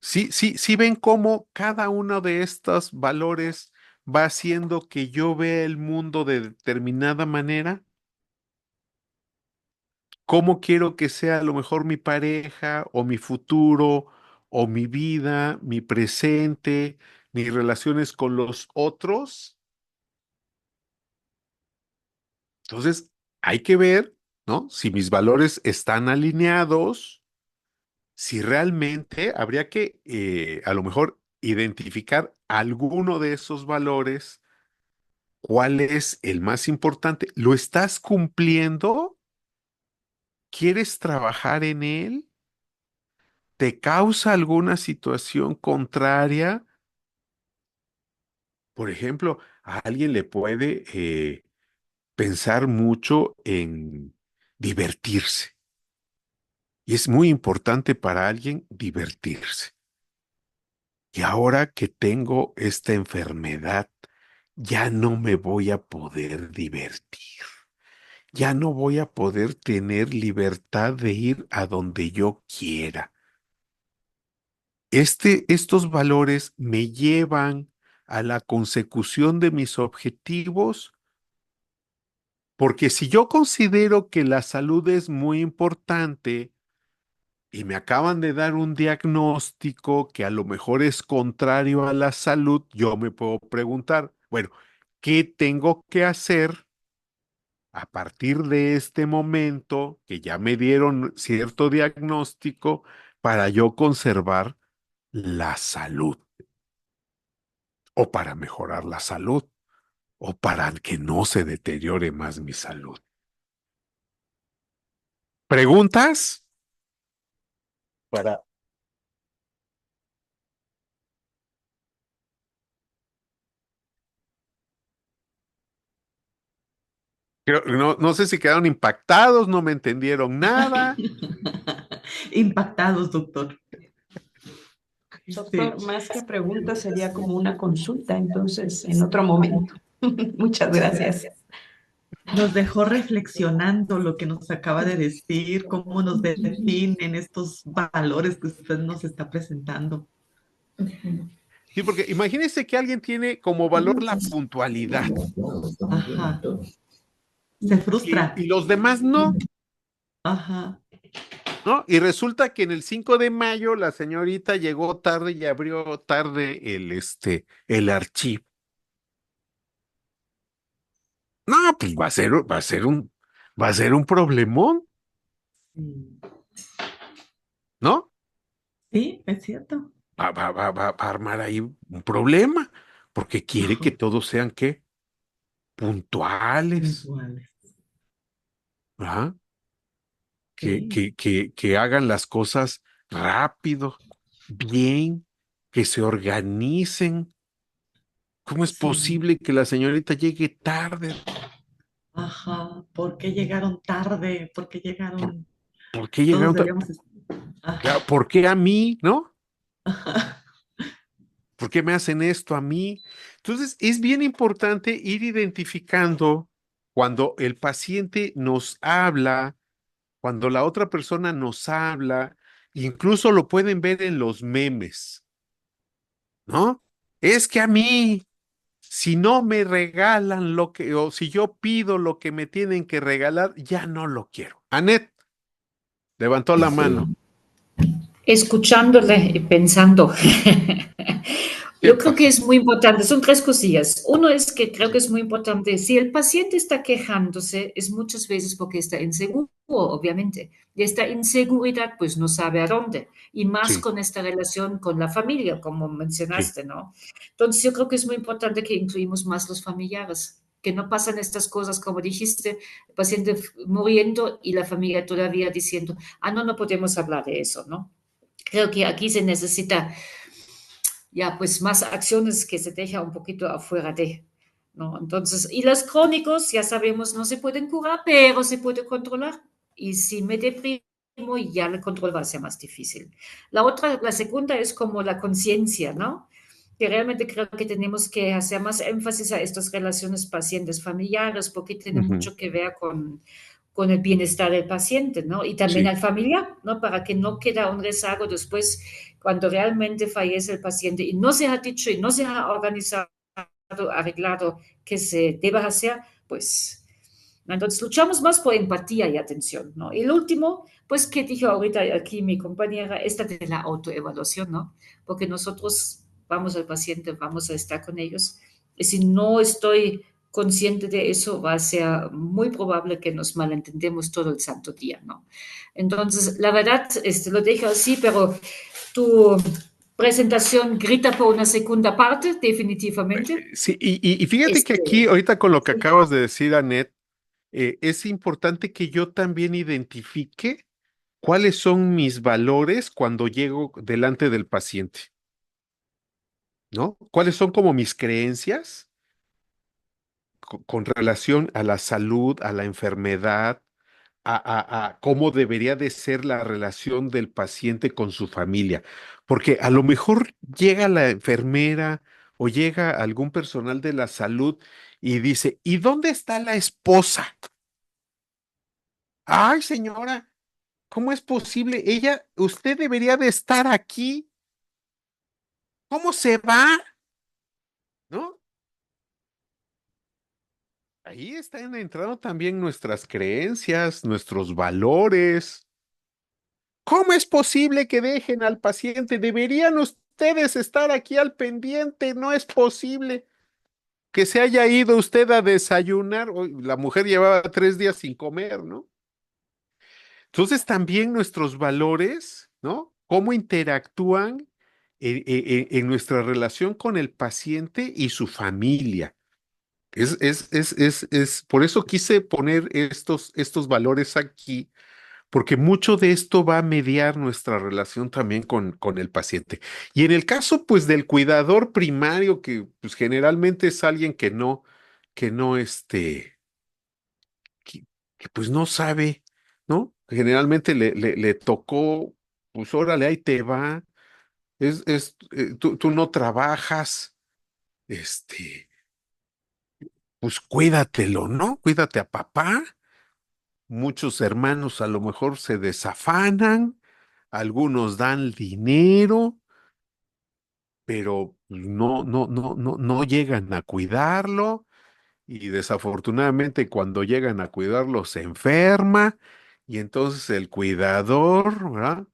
Sí, sí, sí ven cómo cada uno de estos valores va haciendo que yo vea el mundo de determinada manera. ¿Cómo quiero que sea a lo mejor mi pareja o mi futuro o mi vida, mi presente, mis relaciones con los otros? Entonces, hay que ver, ¿no? Si mis valores están alineados, si realmente habría que a lo mejor identificar alguno de esos valores. ¿Cuál es el más importante? ¿Lo estás cumpliendo? ¿Quieres trabajar en él? ¿Te causa alguna situación contraria? Por ejemplo, a alguien le puede pensar mucho en divertirse. Y es muy importante para alguien divertirse. Y ahora que tengo esta enfermedad, ya no me voy a poder divertir. Ya no voy a poder tener libertad de ir a donde yo quiera. Estos valores me llevan a la consecución de mis objetivos, porque si yo considero que la salud es muy importante y me acaban de dar un diagnóstico que a lo mejor es contrario a la salud, yo me puedo preguntar, bueno, ¿qué tengo que hacer a partir de este momento que ya me dieron cierto diagnóstico para yo conservar la salud o para mejorar la salud o para que no se deteriore más mi salud? ¿Preguntas? Para, no, no sé si quedaron impactados, no me entendieron nada. Impactados, doctor. Sí, Doctor, más que pregunta sería como una consulta, entonces, en otro momento. Muchas gracias. nos dejó reflexionando lo que nos acaba de decir, cómo nos definen estos valores que usted nos está presentando. Sí, porque imagínense que alguien tiene como valor la puntualidad Ajá, se y frustra. los demás no. Ajá, ¿No? Y resulta que en el 5 de mayo la señorita llegó tarde y abrió tarde el archivo. No, pues va a ser un problemón, sí, ¿no? sí, es cierto. Va a armar ahí un problema, porque quiere Ajá, que todos sean, ¿qué? Puntuales, puntuales. ¿ah? Sí, Que hagan las cosas rápido, bien, que se organicen. ¿Cómo es sí. posible que la señorita llegue tarde? Ajá, ¿por qué llegaron tarde? ¿Por qué ¿Por, llegaron? por qué Todos llegaron tarde? debíamos. Claro, Ajá, ¿por qué a mí, no? ajá, ¿Por qué me hacen esto a mí? Entonces, es bien importante ir identificando cuando el paciente nos habla, cuando la otra persona nos habla, incluso lo pueden ver en los memes, ¿no? Es que a mí, si no me regalan lo que, o si yo pido lo que me tienen que regalar, ya no lo quiero. Anet levantó la mano. Escuchándole y pensando, ¿Qué Yo creo que pasa? es muy importante, son tres cosillas. Uno es que creo que es muy importante, si el paciente está quejándose, es muchas veces porque está inseguro, obviamente, y esta inseguridad pues no sabe a dónde, y más Sí, con esta relación con la familia, como sí. mencionaste, ¿no? Entonces yo creo que es muy importante que incluimos más los familiares, que no pasan estas cosas, como dijiste, el paciente muriendo y la familia todavía diciendo, ah, no, no podemos hablar de eso, ¿no? Creo que aquí se necesita ya pues más acciones que se deja un poquito afuera de, ¿no? Entonces, y los crónicos, ya sabemos, no se pueden curar, pero se puede controlar. Y si me deprimo, ya el control va a ser más difícil. La otra, la segunda es como la conciencia, ¿no? Que realmente creo que tenemos que hacer más énfasis a estas relaciones pacientes familiares porque tiene Ujú, mucho que ver con el bienestar del paciente, ¿no? Y también sí. al familiar, ¿no? Para que no quede un rezago después cuando realmente fallece el paciente y no se ha dicho y no se ha organizado, arreglado que se deba hacer, pues entonces luchamos más por empatía y atención, ¿no? Y el último, pues que dijo ahorita aquí mi compañera, esta de la autoevaluación, ¿no? Porque nosotros vamos al paciente, vamos a estar con ellos, y si no estoy consciente de eso, va a ser muy probable que nos malentendemos todo el santo día, ¿no? Entonces, la verdad, lo dejo así, pero tu presentación grita por una segunda parte, definitivamente. Sí, y fíjate que Este, aquí, ahorita con lo que sí, acabas de decir, Anet, es importante que yo también identifique cuáles son mis valores cuando llego delante del paciente, ¿no? ¿Cuáles son como mis creencias con relación a la salud, a la enfermedad, a cómo debería de ser la relación del paciente con su familia? Porque a lo mejor llega la enfermera o llega algún personal de la salud y dice, ¿y dónde está la esposa? Ay, señora, ¿cómo es posible? Usted debería de estar aquí. ¿Cómo se va? ¿No? Ahí están entrando también nuestras creencias, nuestros valores. ¿Cómo es posible que dejen al paciente? Deberían ustedes estar aquí al pendiente. No es posible que se haya ido usted a desayunar. Uy, la mujer llevaba 3 días sin comer, ¿no? Entonces también nuestros valores, ¿no? ¿Cómo interactúan en nuestra relación con el paciente y su familia? Por eso quise poner estos valores aquí, porque mucho de esto va a mediar nuestra relación también con el paciente. Y en el caso, pues, del cuidador primario, que pues generalmente es alguien que no, que, pues no sabe, ¿no? Generalmente le tocó, pues órale, ahí te va, tú no trabajas, este, pues cuídatelo, ¿no? Cuídate a papá. Muchos hermanos a lo mejor se desafanan, algunos dan dinero, pero no llegan a cuidarlo y desafortunadamente cuando llegan a cuidarlo se enferma y entonces el cuidador, ¿verdad?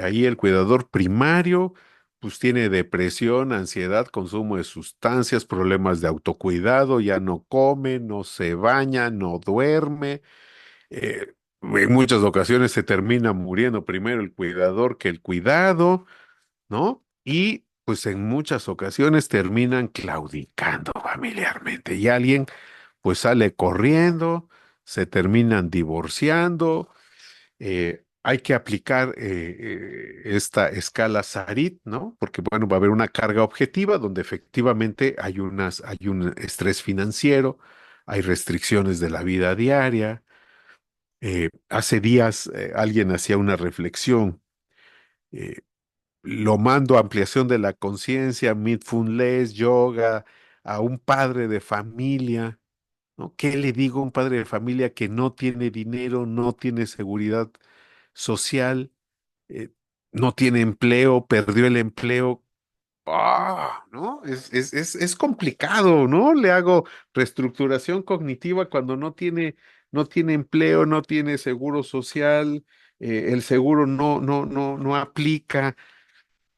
Ahí el cuidador primario, pues tiene depresión, ansiedad, consumo de sustancias, problemas de autocuidado, ya no come, no se baña, no duerme. En muchas ocasiones se termina muriendo primero el cuidador que el cuidado, ¿no? Y pues en muchas ocasiones terminan claudicando familiarmente y alguien pues sale corriendo, se terminan divorciando. Hay que aplicar esta escala Sarit, ¿no? Porque bueno, va a haber una carga objetiva donde efectivamente hay un estrés financiero, hay restricciones de la vida diaria. Hace días alguien hacía una reflexión. eh, lo mando a ampliación de la conciencia, mindfulness, yoga, a un padre de familia, ¿no? ¿Qué le digo a un padre de familia que no tiene dinero, no tiene seguridad social, eh, no tiene empleo, perdió el empleo? ¿No? Es complicado, ¿no? Le hago reestructuración cognitiva cuando no tiene empleo, no tiene seguro social, el seguro no aplica.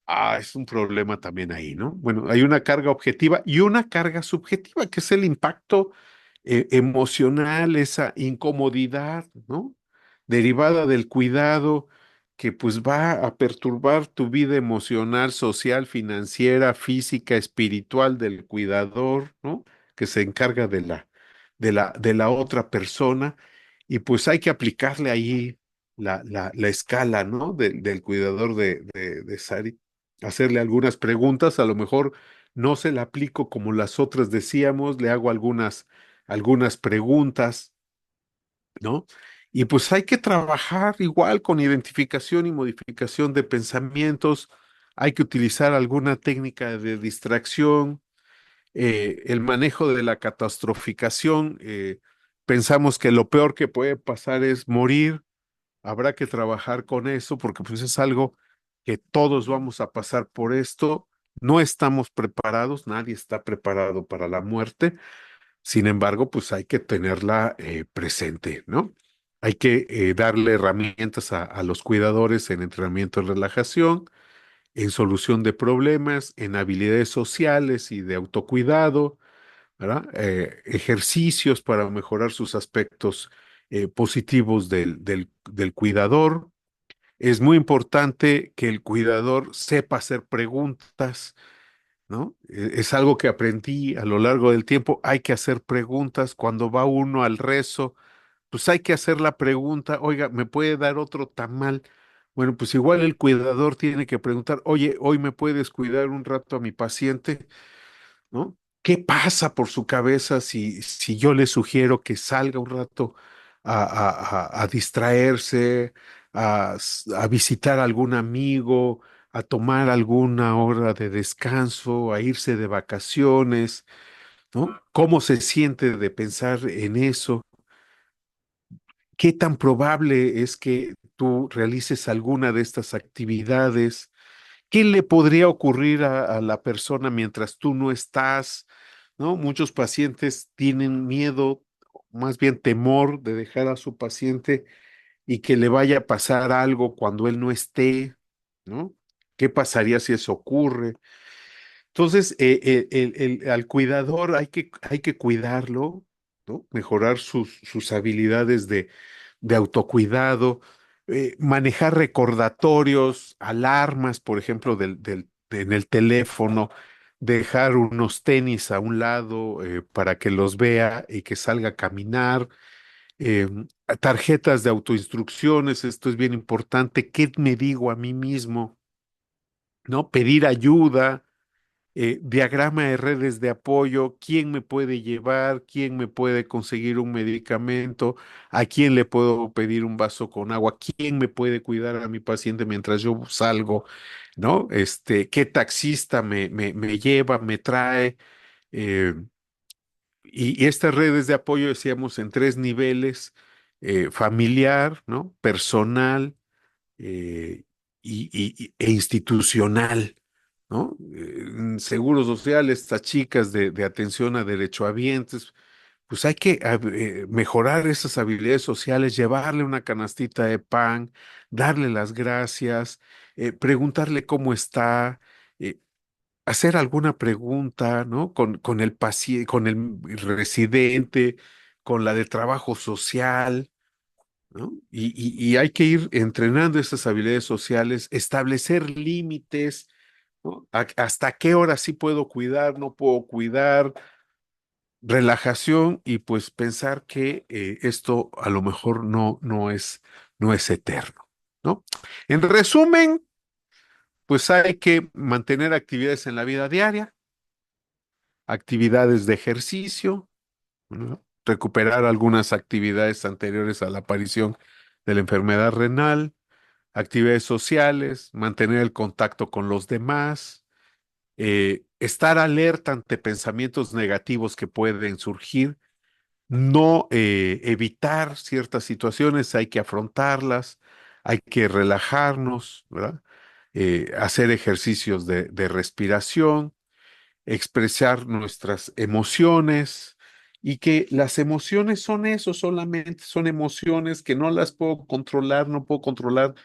Es un problema también ahí, ¿no? Bueno, hay una carga objetiva y una carga subjetiva, que es el impacto emocional, esa incomodidad, ¿no? Derivada del cuidado, que pues va a perturbar tu vida emocional, social, financiera, física, espiritual del cuidador, ¿no? Que se encarga de la otra persona. Y pues hay que aplicarle ahí la escala, ¿no? Del cuidador de Sari, hacerle algunas preguntas, a lo mejor no se la aplico como las otras decíamos, le hago algunas preguntas, ¿no? Y pues hay que trabajar igual con identificación y modificación de pensamientos, hay que utilizar alguna técnica de distracción, el manejo de la catastroficación, pensamos que lo peor que puede pasar es morir. Habrá que trabajar con eso porque pues es algo que todos vamos a pasar por esto. No estamos preparados, nadie está preparado para la muerte. Sin embargo, pues hay que tenerla presente, ¿no? Hay que darle herramientas a los cuidadores en entrenamiento en relajación, en solución de problemas, en habilidades sociales y de autocuidado, ¿verdad? Ejercicios para mejorar sus aspectos positivos del cuidador. Es muy importante que el cuidador sepa hacer preguntas, ¿no? Es algo que aprendí a lo largo del tiempo. Hay que hacer preguntas cuando va uno al rezo, pues hay que hacer la pregunta, oiga, ¿me puede dar otro tamal? Bueno, pues igual el cuidador tiene que preguntar, oye, ¿hoy me puedes cuidar un rato a mi paciente? ¿No? ¿Qué pasa por su cabeza si yo le sugiero que salga un rato a distraerse, a visitar a algún amigo, a tomar alguna hora de descanso, a irse de vacaciones, ¿no? ¿Cómo se siente de pensar en eso? ¿Qué tan probable es que tú realices alguna de estas actividades? ¿Qué le podría ocurrir a la persona mientras tú no estás? ¿No? Muchos pacientes tienen miedo, más bien temor de dejar a su paciente y que le vaya a pasar algo cuando él no esté, ¿no? ¿Qué pasaría si eso ocurre? Entonces, al cuidador hay que cuidarlo, ¿no? Mejorar sus habilidades de autocuidado, manejar recordatorios, alarmas, por ejemplo, en el teléfono, dejar unos tenis a un lado para que los vea y que salga a caminar, eh, tarjetas de autoinstrucciones, esto es bien importante, ¿qué me digo a mí mismo? ¿No? Pedir ayuda, diagrama de redes de apoyo, quién me puede llevar, quién me puede conseguir un medicamento, a quién le puedo pedir un vaso con agua, quién me puede cuidar a mi paciente mientras yo salgo, ¿no? Qué taxista me lleva, me trae. eh, y estas redes de apoyo, decíamos, en tres niveles, familiar, ¿no? Personal eh, e institucional, ¿no? Seguro social, estas chicas de atención a derechohabientes, pues hay que mejorar esas habilidades sociales, llevarle una canastita de pan, darle las gracias, preguntarle cómo está, eh, hacer alguna pregunta, ¿no? Con el paciente, con el residente, con la de trabajo social, ¿no? Y hay que ir entrenando esas habilidades sociales, establecer límites, ¿no? Hasta qué hora sí puedo cuidar, no puedo cuidar, relajación y pues pensar que esto a lo mejor no es eterno, ¿no? En resumen, pues hay que mantener actividades en la vida diaria, actividades de ejercicio, ¿no? Recuperar algunas actividades anteriores a la aparición de la enfermedad renal, actividades sociales, mantener el contacto con los demás, estar alerta ante pensamientos negativos que pueden surgir, no evitar ciertas situaciones, hay que afrontarlas, hay que relajarnos, ¿verdad? Hacer ejercicios de respiración, expresar nuestras emociones y que las emociones son eso, solamente son emociones que no las puedo controlar, no puedo controlar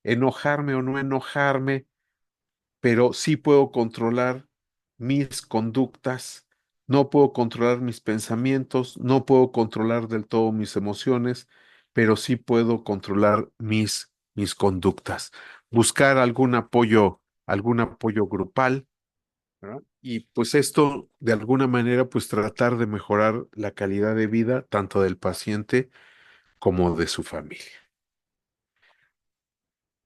enojarme o no enojarme, pero sí puedo controlar mis conductas, no puedo controlar mis pensamientos, no puedo controlar del todo mis emociones, pero sí puedo controlar mis conductas. Buscar algún apoyo grupal, ¿verdad? Y pues esto, de alguna manera, pues tratar de mejorar la calidad de vida tanto del paciente como de su familia.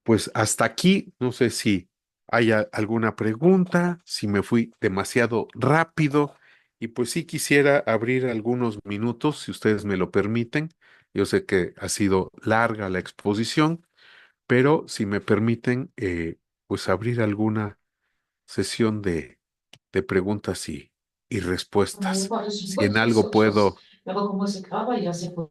Pues hasta aquí, no sé si haya alguna pregunta, si me fui demasiado rápido y pues sí quisiera abrir algunos minutos, si ustedes me lo permiten. Yo sé que ha sido larga la exposición, pero si me permiten, pues abrir alguna sesión de preguntas y respuestas. Por Si en supuesto, algo puedo, luego como se acaba ya se puede.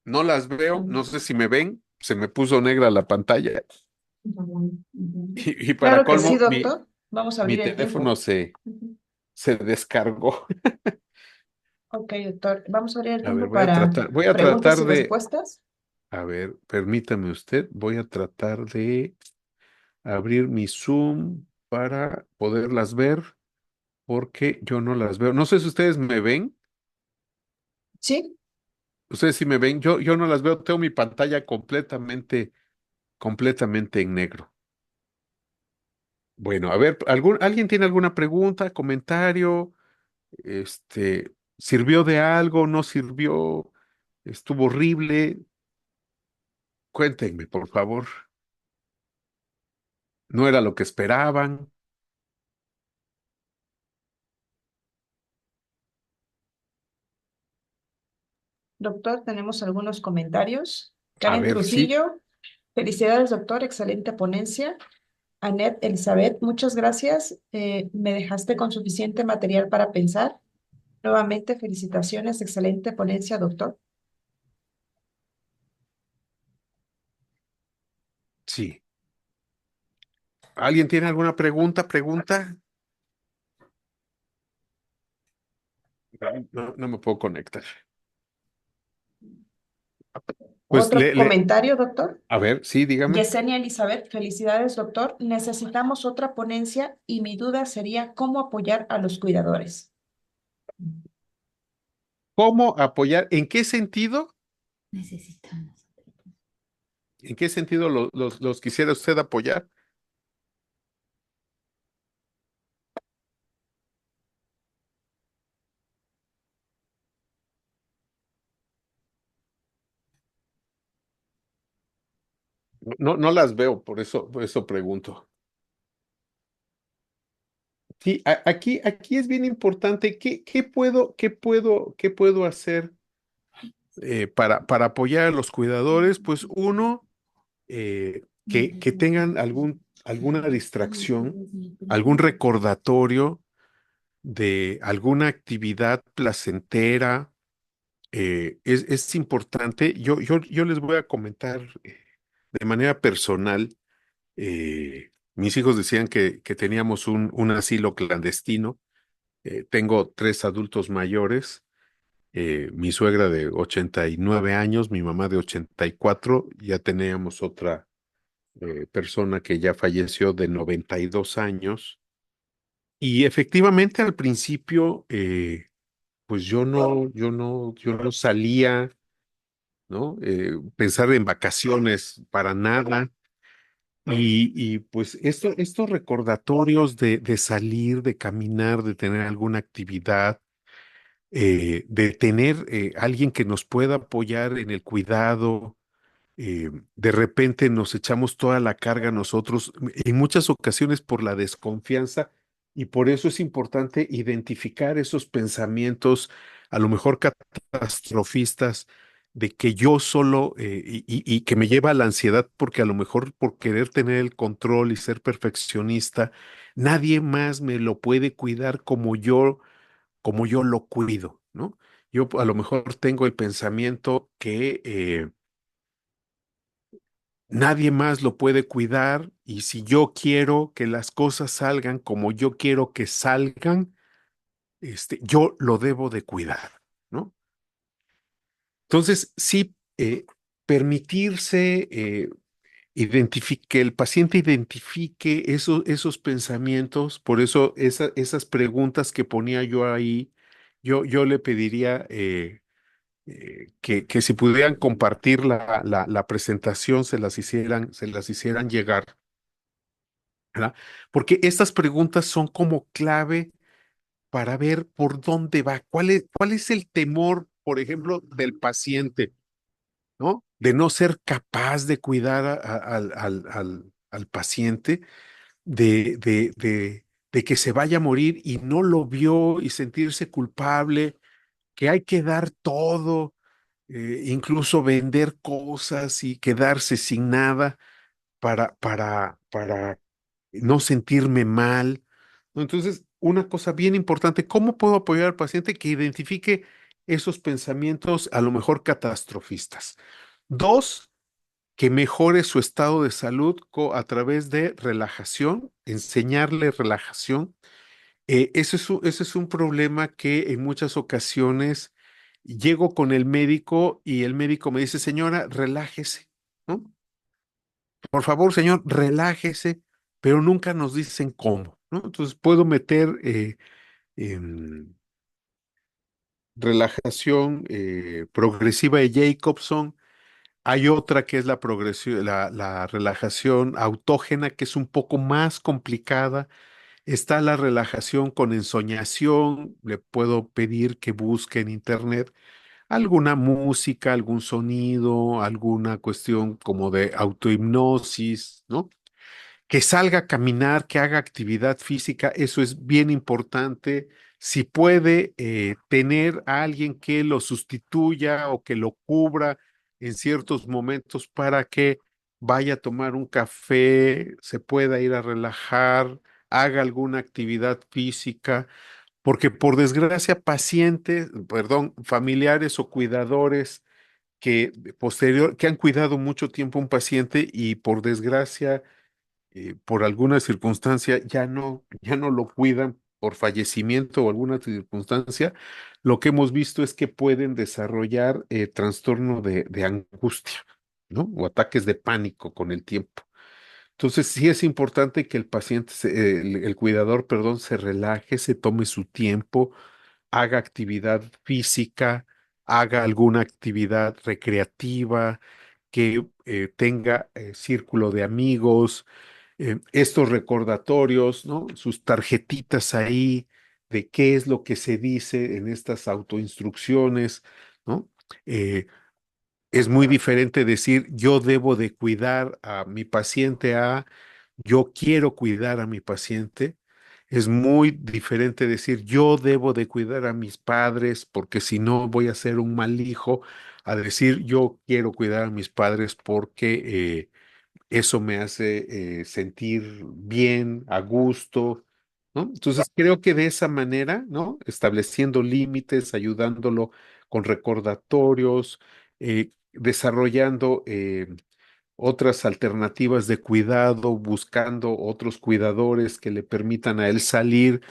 no las veo, no sé si me ven, se me puso negra la pantalla y para Claro que sí, colmo, doctor. Vamos a mi abrir el teléfono tiempo. se descargó. Ok, doctor. Vamos a abrir el A ver, tiempo para voy a preguntas tratar y de, respuestas. a ver, permítame usted, voy a tratar de abrir mi Zoom para poderlas ver, porque yo no las veo. No sé si ustedes me ven. Sí, Ustedes sí me ven. Yo no las veo. Tengo mi pantalla completamente en negro. Bueno, a ver, ¿alguien tiene alguna pregunta, comentario? ¿Sirvió de algo? ¿No sirvió? ¿Estuvo horrible? Cuéntenme, por favor. ¿No era lo que esperaban? doctor, tenemos algunos comentarios. A Karen ver, sí. Trujillo, felicidades, doctor, excelente ponencia. Anet Elizabeth, muchas gracias. Me dejaste con suficiente material para pensar. Nuevamente, felicitaciones, excelente ponencia, doctor. Sí. ¿Alguien tiene alguna pregunta? ¿Pregunta? No, no me puedo conectar. Pues Otro comentario, doctor. a ver, sí, dígame. Yesenia Elizabeth, felicidades, doctor. Necesitamos otra ponencia y mi duda sería cómo apoyar a los cuidadores. ¿Cómo apoyar? ¿En qué sentido? Necesitamos. ¿En qué sentido los quisiera usted apoyar? No, no las veo, por eso pregunto. Sí, aquí es bien importante. ¿Qué puedo hacer para apoyar a los cuidadores? Pues uno, que tengan alguna distracción, algún recordatorio de alguna actividad placentera. Es importante. Yo les voy a comentar de manera personal. Mis hijos decían que teníamos un asilo clandestino. Tengo tres adultos mayores, mi suegra de 89 años, mi mamá de 84, ya teníamos otra persona que ya falleció de 92 años. Y efectivamente al principio, pues yo no salía, ¿no? Pensar en vacaciones para nada. Pues estos recordatorios de salir, de caminar, de tener alguna actividad, de tener alguien que nos pueda apoyar en el cuidado, de repente nos echamos toda la carga nosotros, en muchas ocasiones por la desconfianza, y por eso es importante identificar esos pensamientos, a lo mejor catastrofistas, de que yo solo, y que me lleva a la ansiedad, porque a lo mejor por querer tener el control y ser perfeccionista, nadie más me lo puede cuidar como yo lo cuido, ¿no? Yo a lo mejor tengo el pensamiento que nadie más lo puede cuidar, y si yo quiero que las cosas salgan como yo quiero que salgan, yo lo debo de cuidar, ¿no? Entonces, sí, permitirse que el paciente identifique esos pensamientos, por eso esas preguntas que ponía yo ahí, yo le pediría que si pudieran compartir la presentación, se las hicieran llegar, ¿verdad? Porque estas preguntas son como clave para ver por dónde va, cuál es el temor, por ejemplo, del paciente, ¿no? De no ser capaz de cuidar al paciente, de que se vaya a morir y no lo vio y sentirse culpable, que hay que dar todo, incluso vender cosas y quedarse sin nada para no sentirme mal, ¿no? Entonces, una cosa bien importante, ¿cómo puedo apoyar al paciente que identifique esos pensamientos a lo mejor catastrofistas? Dos, que mejore su estado de salud a través de relajación, enseñarle relajación. Ese es un problema que en muchas ocasiones llego con el médico y el médico me dice, señora, relájese, ¿no? Por favor, señor, relájese, pero nunca nos dicen cómo, ¿no? Entonces puedo meter em, relajación progresiva de Jacobson. Hay otra que es la relajación autógena, que es un poco más complicada. Está la relajación con ensoñación. Le puedo pedir que busque en internet alguna música, algún sonido, alguna cuestión como de autohipnosis, ¿no? Que salga a caminar, que haga actividad física, eso es bien importante. Si puede tener a alguien que lo sustituya o que lo cubra en ciertos momentos para que vaya a tomar un café, se pueda ir a relajar, haga alguna actividad física, porque por desgracia pacientes, perdón, familiares o cuidadores que han cuidado mucho tiempo a un paciente y por desgracia por alguna circunstancia ya no lo cuidan por fallecimiento o alguna circunstancia, lo que hemos visto es que pueden desarrollar trastorno de angustia, ¿no? O ataques de pánico con el tiempo. Entonces, sí es importante que el paciente, el cuidador, perdón, se relaje, se tome su tiempo, haga actividad física, haga alguna actividad recreativa, que tenga círculo de amigos, estos recordatorios, ¿no? Sus tarjetitas ahí de qué es lo que se dice en estas autoinstrucciones, ¿no? Eh, es muy diferente decir yo debo de cuidar a mi paciente a yo quiero cuidar a mi paciente. Es muy diferente decir yo debo de cuidar a mis padres porque si no voy a ser un mal hijo, a decir yo quiero cuidar a mis padres porque eso me hace sentir bien, a gusto, ¿no? Entonces creo que de esa manera, ¿no? Estableciendo límites, ayudándolo con recordatorios, desarrollando otras alternativas de cuidado, buscando otros cuidadores que le permitan a él salir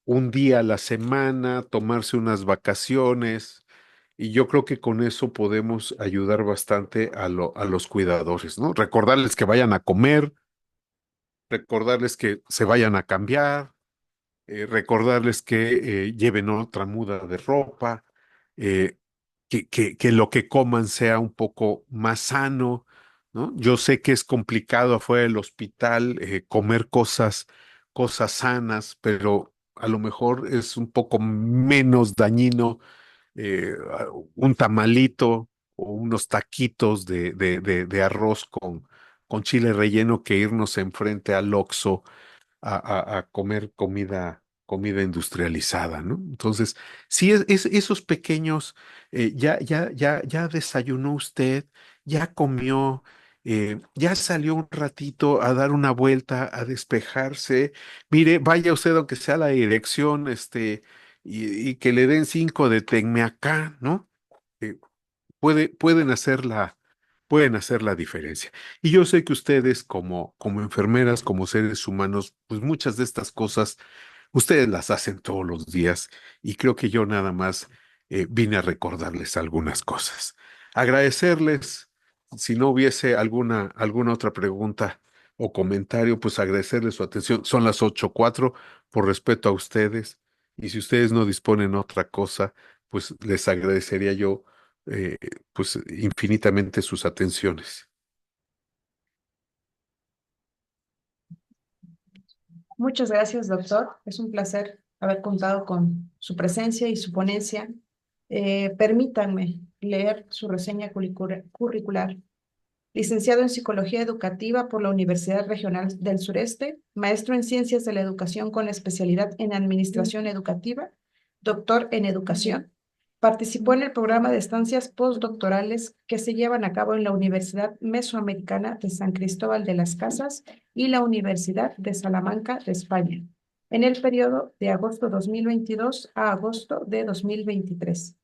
un día a la semana, tomarse unas vacaciones. Y yo creo que con eso podemos ayudar bastante a los cuidadores, ¿no? Recordarles que vayan a comer, recordarles que se vayan a cambiar, recordarles que lleven otra muda de ropa, eh, que lo que coman sea un poco más sano, ¿no? Yo sé que es complicado afuera del hospital comer cosas sanas, pero a lo mejor es un poco menos dañino un tamalito o unos taquitos de arroz con chile relleno que irnos enfrente al Oxxo a comer comida industrializada, ¿no? Entonces, sí, esos pequeños, ya desayunó usted, ya comió, ya salió un ratito a dar una vuelta, a despejarse. Mire, vaya usted, aunque sea a la dirección, y que le den 5 de tenme acá, ¿no? Eh, puede, pueden hacer la diferencia. Y yo sé que ustedes como enfermeras, como seres humanos, pues muchas de estas cosas, ustedes las hacen todos los días y creo que yo nada más vine a recordarles algunas cosas. Agradecerles Si no hubiese alguna otra pregunta o comentario, pues agradecerles su atención. Son las 8:04 por respeto a ustedes. Y si ustedes no disponen otra cosa, pues les agradecería yo eh, pues infinitamente sus atenciones. Muchas gracias, doctor. Es un placer haber contado con su presencia y su ponencia. Permítanme leer su reseña curricular. Licenciado en Psicología Educativa por la Universidad Regional del Sureste, maestro en Ciencias de la Educación con especialidad en Administración Educativa, doctor en Educación. Participó en el programa de estancias postdoctorales que se llevan a cabo en la Universidad Mesoamericana de San Cristóbal de las Casas y la Universidad de Salamanca de España, en el periodo de agosto 2022 a agosto de 2023.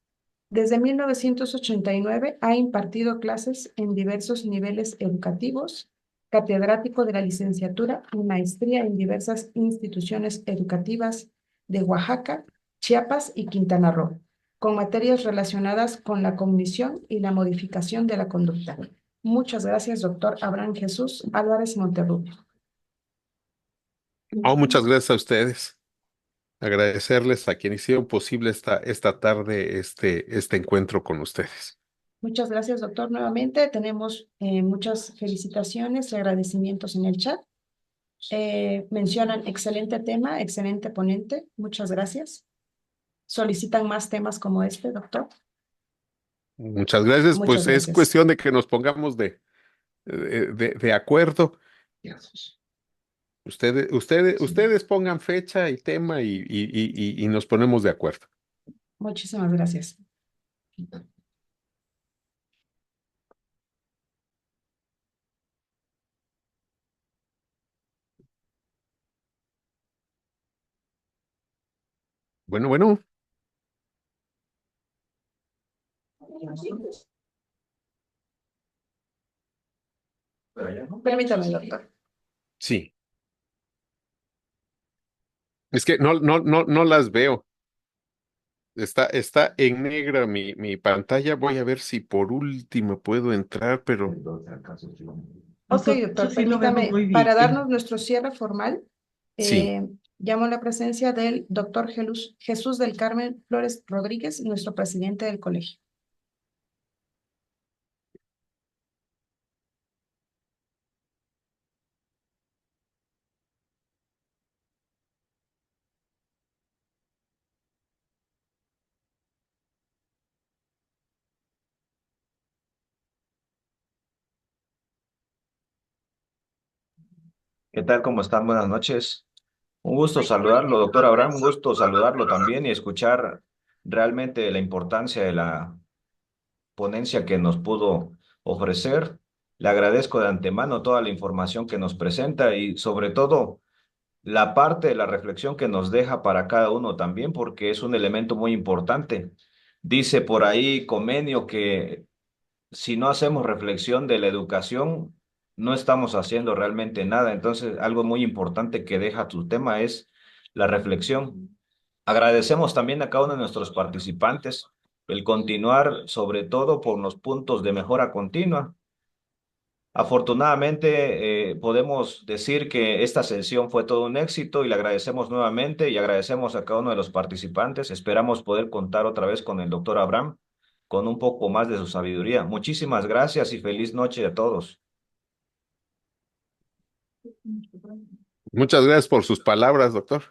Desde 1989 ha impartido clases en diversos niveles educativos, catedrático de la licenciatura y maestría en diversas instituciones educativas de Oaxaca, Chiapas y Quintana Roo, con materias relacionadas con la cognición y la modificación de la conducta. Muchas gracias, doctor Abraham Jesús Álvarez Monterrubio. Oh, muchas gracias a ustedes. Agradecerles a quienes hicieron posible esta tarde este encuentro con ustedes. Muchas gracias, doctor. Nuevamente tenemos muchas felicitaciones y agradecimientos en el chat. Mencionan excelente tema, excelente ponente. Muchas gracias. ¿Solicitan más temas como este, doctor? Muchas gracias. Muchas Pues es gracias. cuestión de que nos pongamos de acuerdo. Ustedes pongan fecha y tema y nos ponemos de acuerdo. Muchísimas gracias. Bueno. Permítame, doctor. Sí. Es que no las veo. Está en negra mi pantalla. Voy a ver si por último puedo entrar, pero Ok, Nosotros doctor, sí lo vemos permítame, muy para darnos bien. nuestro cierre formal, sí. llamo la presencia del doctor Jesús del Carmen Flores Rodríguez, nuestro presidente del colegio. ¿Qué tal? ¿Cómo están? Buenas noches. Un gusto saludarlo, doctor Abraham, un gusto saludarlo también y escuchar realmente la importancia de la ponencia que nos pudo ofrecer. Le agradezco de antemano toda la información que nos presenta y sobre todo la parte de la reflexión que nos deja para cada uno también, porque es un elemento muy importante. Dice por ahí Comenio que si no hacemos reflexión de la educación, no estamos haciendo realmente nada. Entonces, algo muy importante que deja tu tema es la reflexión. Agradecemos también a cada uno de nuestros participantes el continuar, sobre todo por los puntos de mejora continua. Afortunadamente, podemos decir que esta sesión fue todo un éxito y le agradecemos nuevamente y agradecemos a cada uno de los participantes. Esperamos poder contar otra vez con el doctor Abraham con un poco más de su sabiduría. Muchísimas gracias y feliz noche a todos. Muchas gracias por sus palabras, doctor.